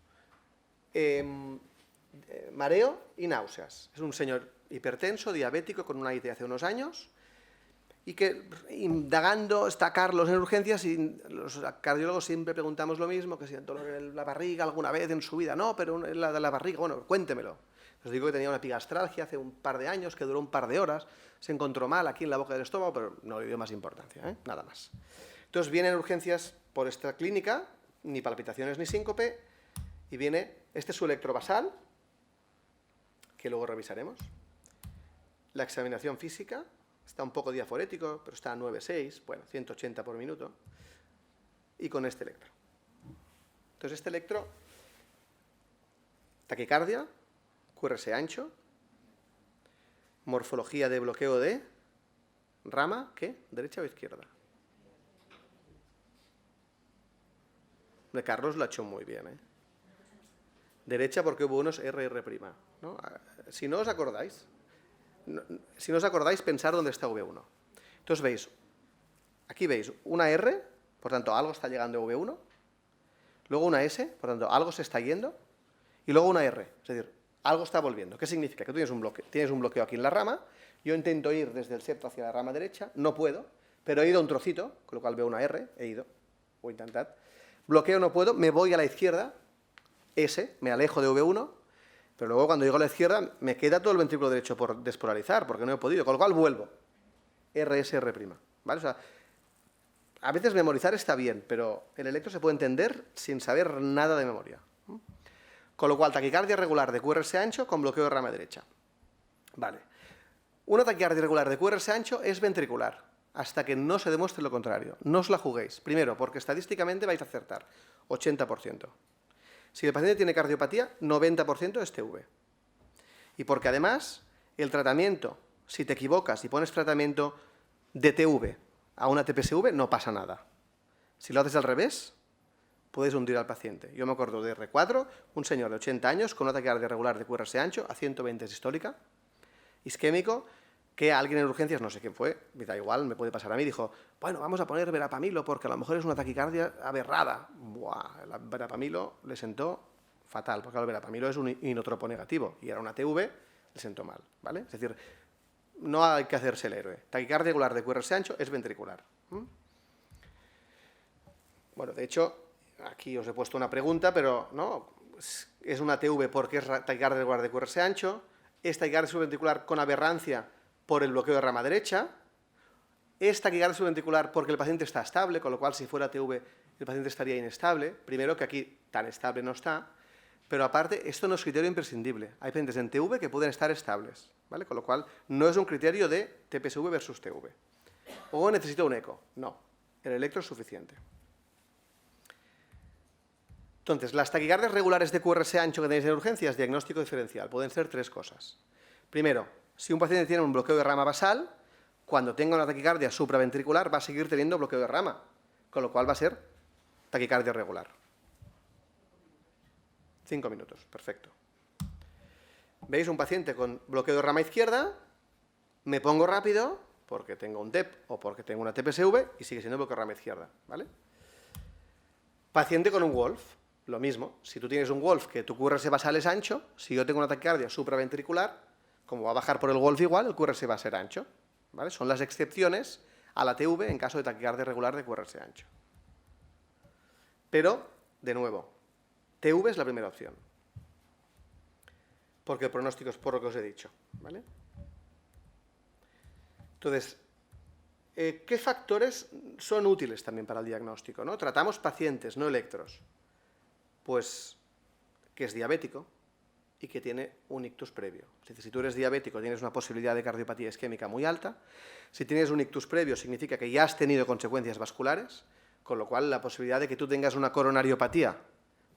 mareo y náuseas. Es un señor hipertenso, diabético, con una IT hace unos años, y que indagando está Carlos en urgencias y los cardiólogos siempre preguntamos lo mismo, que si el dolor en la barriga alguna vez en su vida, no, pero la de la barriga, bueno, cuéntemelo. Os digo que tenía una epigastralgia hace un par de años, que duró un par de horas, se encontró mal aquí en la boca del estómago, pero no le dio más importancia, ¿eh? Nada más. Entonces viene en urgencias por esta clínica, ni palpitaciones ni síncope, y viene, este es su electrobasal, que luego revisaremos, la examinación física. Está un poco diaforético, pero está a 9,6, bueno, 180 por minuto. Y con este electro. Entonces, este electro, taquicardia, QRS ancho, morfología de bloqueo de rama, ¿qué? ¿Derecha o izquierda? De Carlos lo ha hecho muy bien, ¿eh? Derecha porque hubo unos RR', ¿no? Si no os acordáis, pensar dónde está V1. Entonces veis, aquí veis una R, por tanto algo está llegando a V1, luego una S, por tanto algo se está yendo, y luego una R, es decir, algo está volviendo. ¿Qué significa? Que tú tienes un bloqueo aquí en la rama, yo intento ir desde el septo hacia la rama derecha, no puedo, pero he ido un trocito, con lo cual veo una R, he ido, o intentad. Bloqueo, no puedo, me voy a la izquierda, S, me alejo de V1, pero luego cuando llego a la izquierda me queda todo el ventrículo derecho por despolarizar, porque no he podido, con lo cual vuelvo. RS, R'. ¿Vale? O sea, a veces memorizar está bien, pero el electro se puede entender sin saber nada de memoria. Con lo cual, taquicardia regular de QRS ancho con bloqueo de rama derecha. Vale. Una taquicardia regular de QRS ancho es ventricular, hasta que no se demuestre lo contrario. No os la juguéis. Primero, porque estadísticamente vais a acertar, 80%. Si el paciente tiene cardiopatía, 90% es TV. Y porque además, el tratamiento, si te equivocas y pones tratamiento de TV a una TPSV, no pasa nada. Si lo haces al revés, puedes hundir al paciente. Yo me acuerdo de R4, un señor de 80 años con una taquicardia regular de QRS ancho a 120 sistólica, isquémico, que alguien en urgencias, no sé quién fue, me da igual, me puede pasar a mí, dijo, bueno, vamos a poner verapamilo porque a lo mejor es una taquicardia aberrada. Buah, el verapamilo le sentó fatal, porque el verapamilo es un inotropo negativo y era una TV, le sentó mal, ¿vale? Es decir, no hay que hacerse el héroe. Taquicardia regular de QRS ancho es ventricular. Bueno, de hecho, aquí os he puesto una pregunta, pero no, es una TV porque es taquicardia regular de QRS ancho, es taquicardia subventricular con aberrancia por el bloqueo de rama derecha, es taquicardia subventricular porque el paciente está estable, con lo cual si fuera TV el paciente estaría inestable, primero que aquí tan estable no está, pero aparte esto no es criterio imprescindible, hay pacientes en TV que pueden estar estables, ¿vale? Con lo cual no es un criterio de TPSV versus TV. O necesito un eco, no, el electro es suficiente. Entonces, las taquicardias regulares de QRS ancho que tenéis en urgencias, diagnóstico diferencial, pueden ser tres cosas. Primero, si un paciente tiene un bloqueo de rama basal, cuando tenga una taquicardia supraventricular va a seguir teniendo bloqueo de rama, con lo cual va a ser taquicardia regular. 5 minutos, perfecto. ¿Veis un paciente con bloqueo de rama izquierda? Me pongo rápido porque tengo un TEP o porque tengo una TPSV y sigue siendo bloqueo de rama izquierda, ¿vale? Paciente con un Wolf. Lo mismo, si tú tienes un Wolf que tu QRS basal es ancho, si yo tengo una taquicardia supraventricular, como va a bajar por el Wolf igual, el QRS va a ser ancho, ¿vale? Son las excepciones a la TV en caso de taquicardia regular de QRS ancho. Pero, de nuevo, TV es la primera opción, porque el pronóstico es por lo que os he dicho, ¿vale? Entonces, ¿qué factores son útiles también para el diagnóstico, ¿no? Tratamos pacientes, no electros. Pues que es diabético y que tiene un ictus previo. Es decir, si tú eres diabético tienes una posibilidad de cardiopatía isquémica muy alta. Si tienes un ictus previo significa que ya has tenido consecuencias vasculares, con lo cual la posibilidad de que tú tengas una coronariopatía,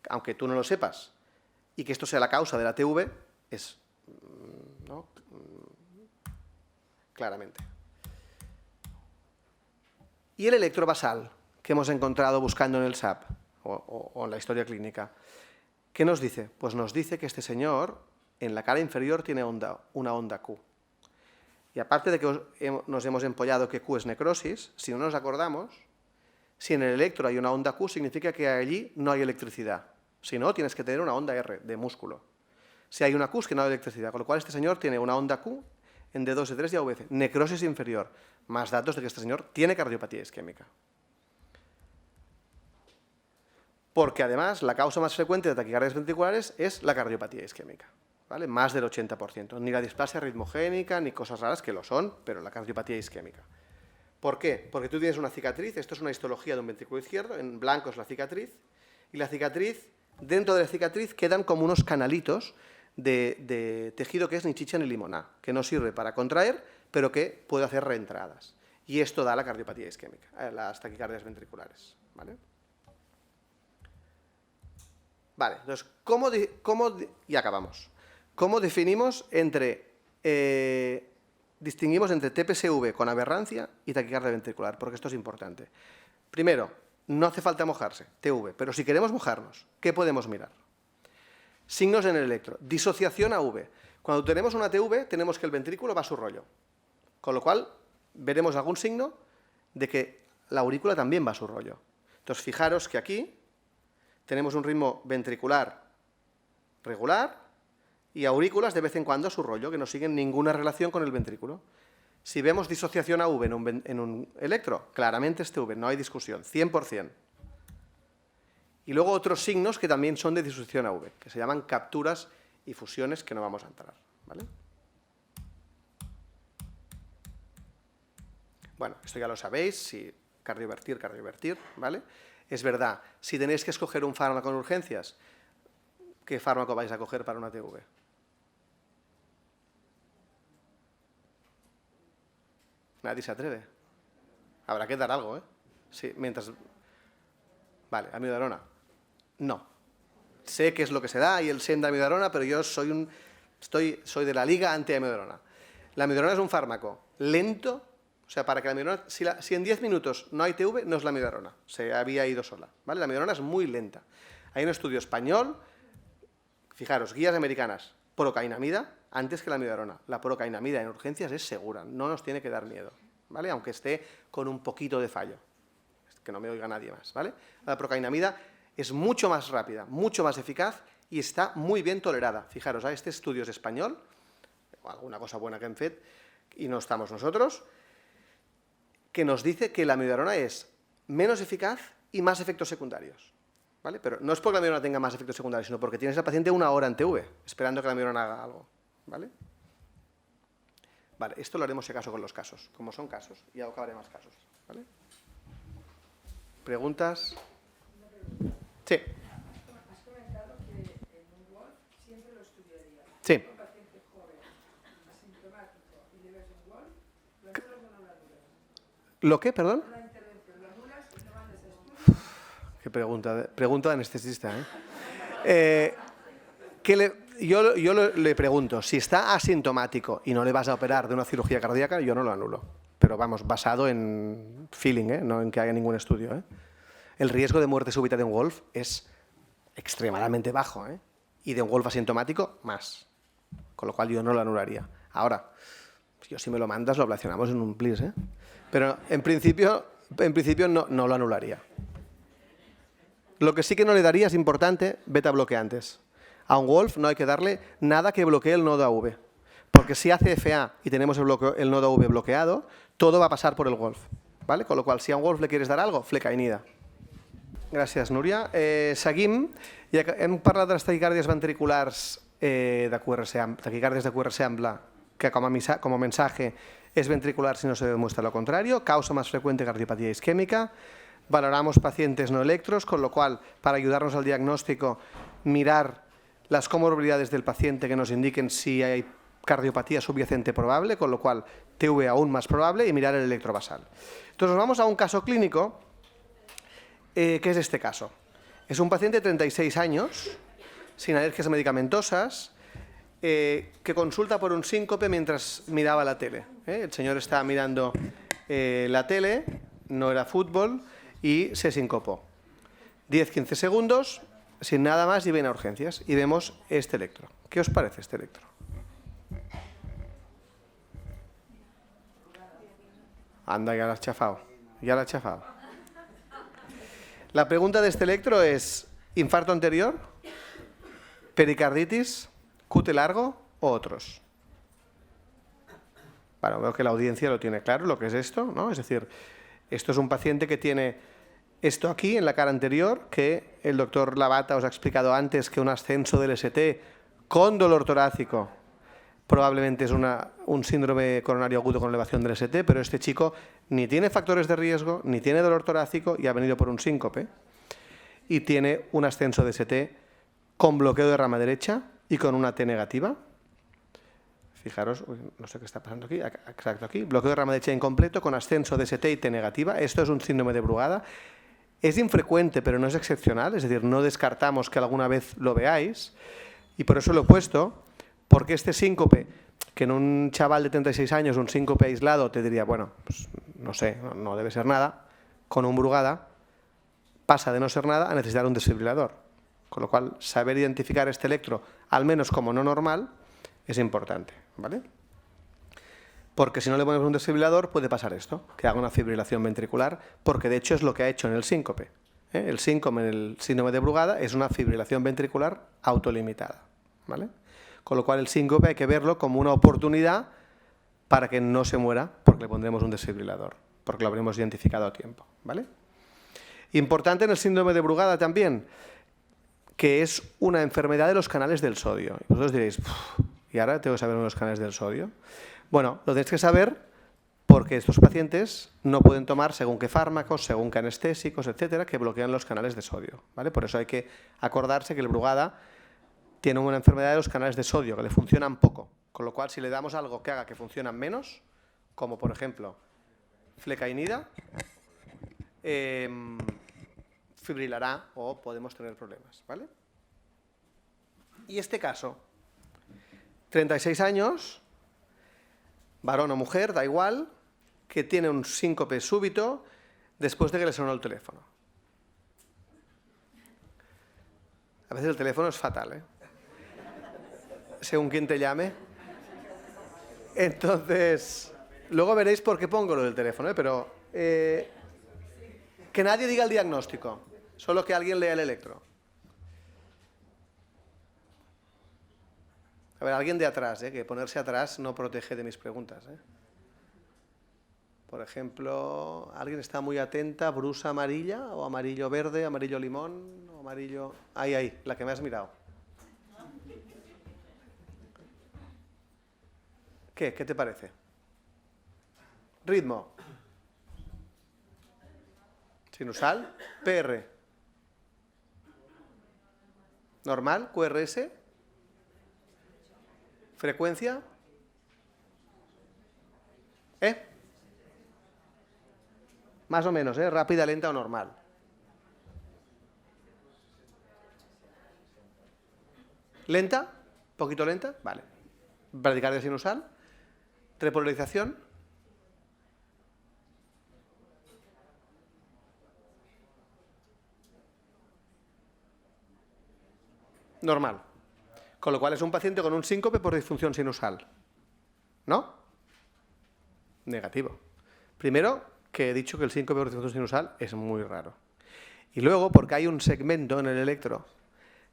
aunque tú no lo sepas, y que esto sea la causa de la TV, es, ¿no? Claramente. Y el electrobasal que hemos encontrado buscando en el SAP, o en la historia clínica. ¿Qué nos dice? Pues nos dice que este señor en la cara inferior tiene una onda Q. Y aparte de que nos hemos empollado que Q es necrosis, si no nos acordamos, si en el electro hay una onda Q, significa que allí no hay electricidad. Si no, tienes que tener una onda R de músculo. Si hay una Q es que no hay electricidad, con lo cual este señor tiene una onda Q en D2, D3 y AVC. Necrosis inferior. Más datos de que este señor tiene cardiopatía isquémica. Porque además la causa más frecuente de taquicardias ventriculares es la cardiopatía isquémica, ¿vale? Más del 80%. Ni la displasia ritmogénica, ni cosas raras que lo son, pero la cardiopatía isquémica. ¿Por qué? Porque tú tienes una cicatriz, esto es una histología de un ventrículo izquierdo, en blanco es la cicatriz, y la cicatriz, dentro de la cicatriz quedan como unos canalitos de tejido que es ni chicha ni limoná, que no sirve para contraer, pero que puede hacer reentradas. Y esto da la cardiopatía isquémica, las taquicardias ventriculares, ¿vale? Vale, entonces, y acabamos. ¿Cómo definimos distinguimos entre TPSV con aberrancia y taquicardia ventricular? Porque esto es importante. Primero, no hace falta mojarse, TV, pero si queremos mojarnos, ¿qué podemos mirar? Signos en el electro. Disociación a V. Cuando tenemos una TV, tenemos que el ventrículo va a su rollo. Con lo cual, veremos algún signo de que la aurícula también va a su rollo. Entonces, fijaros que aquí tenemos un ritmo ventricular regular y aurículas de vez en cuando a su rollo, que no siguen ninguna relación con el ventrículo. Si vemos disociación AV en un electro, claramente es TV, no hay discusión, 100%. Y luego otros signos que también son de disociación AV, que se llaman capturas y fusiones, que no vamos a entrar, ¿vale? Bueno, esto ya lo sabéis, si cardiovertir, ¿vale? Es verdad, si tenéis que escoger un fármaco en urgencias, ¿qué fármaco vais a coger para una TV? Nadie se atreve. Habrá que dar algo, ¿eh? Sí, mientras... Vale, amiodarona. No. Sé qué es lo que se da y el SEM de amiodarona, pero yo soy de la liga anti-amiodarona. La amiodarona es un fármaco lento, o sea, para que la amiodarona... Si en 10 minutos no hay TV, no es la amiodarona. Se había ido sola, ¿vale? La amiodarona es muy lenta. Hay un estudio español, fijaros, guías americanas, procainamida, antes que la amiodarona. La procainamida en urgencias es segura, no nos tiene que dar miedo, ¿vale? Aunque esté con un poquito de fallo, que no me oiga nadie más, ¿vale? La procainamida es mucho más rápida, mucho más eficaz y está muy bien tolerada. Fijaros, este estudio es español, alguna cosa buena que en FED, y no estamos nosotros, que nos dice que la amiodarona es menos eficaz y más efectos secundarios, ¿vale? Pero no es porque la amiodarona tenga más efectos secundarios, sino porque tienes al paciente 1 hora en TV, esperando que la amiodarona haga algo, ¿vale? Vale, esto lo haremos si acaso con los casos, como son casos, y acabaré más casos, ¿vale? ¿Preguntas? Sí. Has comentado que en un WOLF siempre lo estudiaría. Sí. Un paciente joven, asintomático y le ves un WOLF, ¿lo anulas o no lo anulas? ¿Lo qué, perdón? Una intervención, ¿lo anulas y no mandas a estudio? Qué pregunta de anestesista, ¿eh? Yo le pregunto, si está asintomático y no le vas a operar de una cirugía cardíaca, yo no lo anulo. Pero vamos, basado en feeling, ¿eh? No en que haya ningún estudio, ¿eh? El riesgo de muerte súbita de un WOLF es extremadamente bajo, ¿eh? Y de un WOLF asintomático, más. Con lo cual yo no lo anularía. Ahora, yo si me lo mandas, lo ablacionamos en un plis, ¿eh? Pero en principio no lo anularía. Lo que sí que no le daría es importante, beta bloqueantes. A un WOLF no hay que darle nada que bloquee el nodo AV. Porque si hace FA y tenemos el nodo AV bloqueado, todo va a pasar por el WOLF, ¿vale? Con lo cual, si a un WOLF le quieres dar algo, flecainida. Gràcies, Núria. Seguim. Ja que hem parlat de les taquicàrdies ventriculars taquicàrdies de QRS ampla, que como mensaje es ventricular si no se demuestra lo contrario, causa más frecuente cardiopatía isquémica. Valoramos pacientes no electros, con lo cual, para ayudarnos al diagnóstico, mirar las comorbilidades del paciente que nos indiquen si hay cardiopatía subyacente probable, con lo cual TV aún más probable, y mirar el electrovasal. Entonces nos vamos a un caso clínico, que es este caso. Es un paciente de 36 años, sin alergias medicamentosas, que consulta por un síncope mientras miraba la tele. El señor estaba mirando la tele, no era fútbol, y se sincopó. 10-15 segundos, sin nada más, y viene a urgencias. Y vemos este electro. ¿Qué os parece este electro? Anda, ya lo has chafado. Ya lo has chafado. La pregunta de este electro es: ¿infarto anterior? ¿Pericarditis? ¿QT largo? ¿O otros? Bueno, veo que la audiencia lo tiene claro, lo que es esto, ¿no? Es decir, esto es un paciente que tiene esto aquí en la cara anterior, que el doctor Lavata os ha explicado antes que un ascenso del ST con dolor torácico probablemente es un síndrome coronario agudo con elevación del ST, pero este chico ni tiene factores de riesgo, ni tiene dolor torácico y ha venido por un síncope, y tiene un ascenso de ST con bloqueo de rama derecha y con una T negativa. Fijaros, no sé qué está pasando aquí, exacto aquí, bloqueo de rama derecha incompleto con ascenso de ST y T negativa. Esto es un síndrome de Brugada. Es infrecuente, pero no es excepcional, es decir, no descartamos que alguna vez lo veáis, y por eso lo he puesto, porque este síncope, que en un chaval de 36 años, un síncope aislado, te diría, bueno, pues no sé, no debe ser nada, con un Brugada pasa de no ser nada a necesitar un desfibrilador. Con lo cual, saber identificar este electro, al menos como no normal, es importante, ¿vale? Porque si no le ponemos un desfibrilador puede pasar esto, que haga una fibrilación ventricular, porque de hecho es lo que ha hecho en el síncope. El síncope en el síndrome de Brugada es una fibrilación ventricular autolimitada, ¿vale? Con lo cual el síncope hay que verlo como una oportunidad para que no se muera, porque le pondremos un desfibrilador, porque lo habremos identificado a tiempo, ¿vale? Importante en el síndrome de Brugada también, que es una enfermedad de los canales del sodio. Y vosotros diréis, ¿y ahora tengo que saber los canales del sodio? Bueno, lo tenéis que saber porque estos pacientes no pueden tomar según qué fármacos, según qué anestésicos, etcétera, que bloquean los canales de sodio, ¿vale? Por eso hay que acordarse que el Brugada tiene una enfermedad de los canales de sodio, que le funcionan poco. Con lo cual, si le damos algo que haga que funcionan menos, como por ejemplo flecainida, fibrilará o podemos tener problemas, ¿vale? Y este caso, 36 años, varón o mujer, da igual, que tiene un síncope súbito después de que le sonó el teléfono. A veces el teléfono es fatal, ¿eh? Según quien te llame. Entonces, luego veréis por qué pongo lo del teléfono, ¿eh? Pero que nadie diga el diagnóstico, solo que alguien lea el electro. A ver, alguien de atrás, que ponerse atrás no protege de mis preguntas. Por ejemplo, ¿alguien está muy atenta? ¿Brusa amarilla o amarillo verde, amarillo limón o amarillo...? Ahí, la que me has mirado. ¿Qué te parece? Ritmo. Sinusal. PR. Normal. QRS. Frecuencia. Más o menos, rápida, lenta o normal. ¿Lenta? ¿Poquito lenta? Vale. Bradicardia sinusal. Repolarización. Normal. Con lo cual es un paciente con un síncope por disfunción sinusal. ¿No? Negativo. Primero, que he dicho que el síncope por disfunción sinusal es muy raro. Y luego, porque hay un segmento en el electro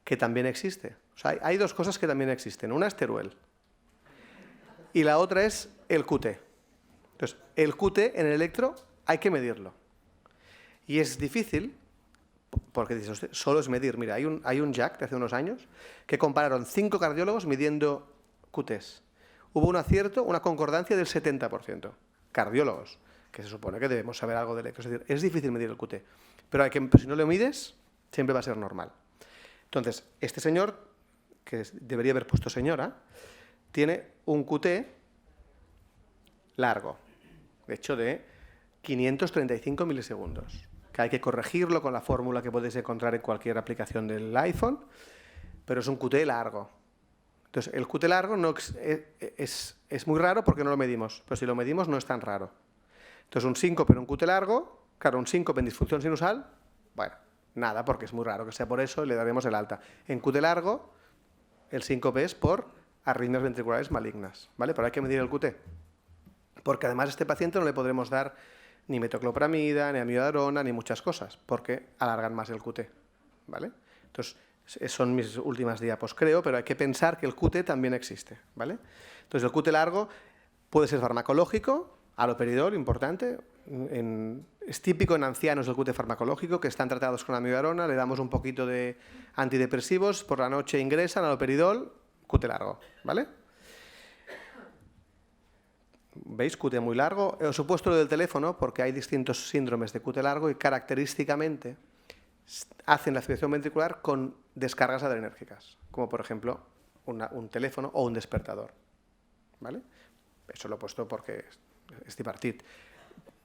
que también existe. O sea, hay dos cosas que también existen. Una es Teruel. Y la otra es el QT. Entonces, el QT en el electro hay que medirlo. Y es difícil, porque dice usted, solo es medir. Mira, hay un JAC de hace unos años que compararon 5 cardiólogos midiendo QTs. Hubo un acierto, una concordancia del 70%. Cardiólogos, que se supone que debemos saber algo de electro. Es decir, es difícil medir el QT. Pero si no lo mides, siempre va a ser normal. Entonces, este señor, que debería haber puesto señora, tiene un QT largo, de hecho de 535 milisegundos, que hay que corregirlo con la fórmula que podéis encontrar en cualquier aplicación del iPhone, pero es un QT largo. Entonces, el QT largo no es muy raro porque no lo medimos, pero si lo medimos no es tan raro. Entonces, un síncope en un QT largo, claro, un síncope en disfunción sinusal, bueno, nada, porque es muy raro que sea por eso y le daremos el alta. En QT largo, el síncope es por arritmias ventriculares malignas, ¿vale? Pero hay que medir el QT. Porque además a este paciente no le podremos dar ni metoclopramida, ni amiodarona, ni muchas cosas, porque alargan más el QT, ¿vale? Entonces, son mis últimas diapos, creo, pero hay que pensar que el QT también existe, ¿vale? Entonces, el QT largo puede ser farmacológico, haloperidol, importante. Es típico en ancianos el QT farmacológico, que están tratados con amiodarona, le damos un poquito de antidepresivos, por la noche ingresan haloperidol, QT largo, ¿vale? ¿Veis? QT muy largo. Os he puesto lo del teléfono porque hay distintos síndromes de QT largo y característicamente hacen la fibrilación ventricular con descargas adrenérgicas, como por ejemplo un teléfono o un despertador, ¿vale? Eso lo he puesto porque es tripartit.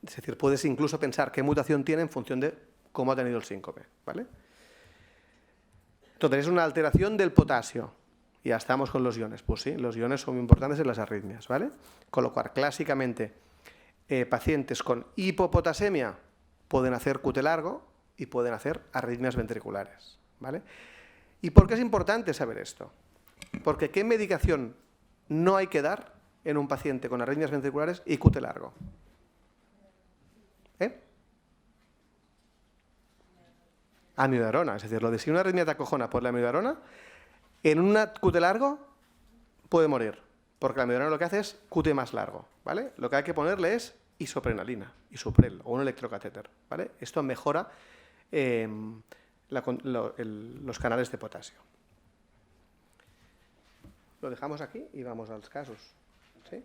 Es decir, puedes incluso pensar qué mutación tiene en función de cómo ha tenido el síncope, ¿vale? Entonces, es una alteración del potasio. Ya estamos con los iones. Pues sí, los iones son muy importantes en las arritmias, ¿vale? Con lo cual, clásicamente, pacientes con hipopotasemia pueden hacer QT largo y pueden hacer arritmias ventriculares, ¿vale? ¿Y por qué es importante saber esto? Porque ¿qué medicación no hay que dar en un paciente con arritmias ventriculares y QT largo? Amiodarona. Es decir, lo de si una arritmia te acojona por la amiodarona, en un QT largo puede morir, porque la amiodarona lo que hace es QT más largo, ¿vale? Lo que hay que ponerle es isoprenalina, isoprel o un electrocatéter, ¿vale? Esto mejora los canales de potasio. Lo dejamos aquí y vamos a los casos, ¿sí?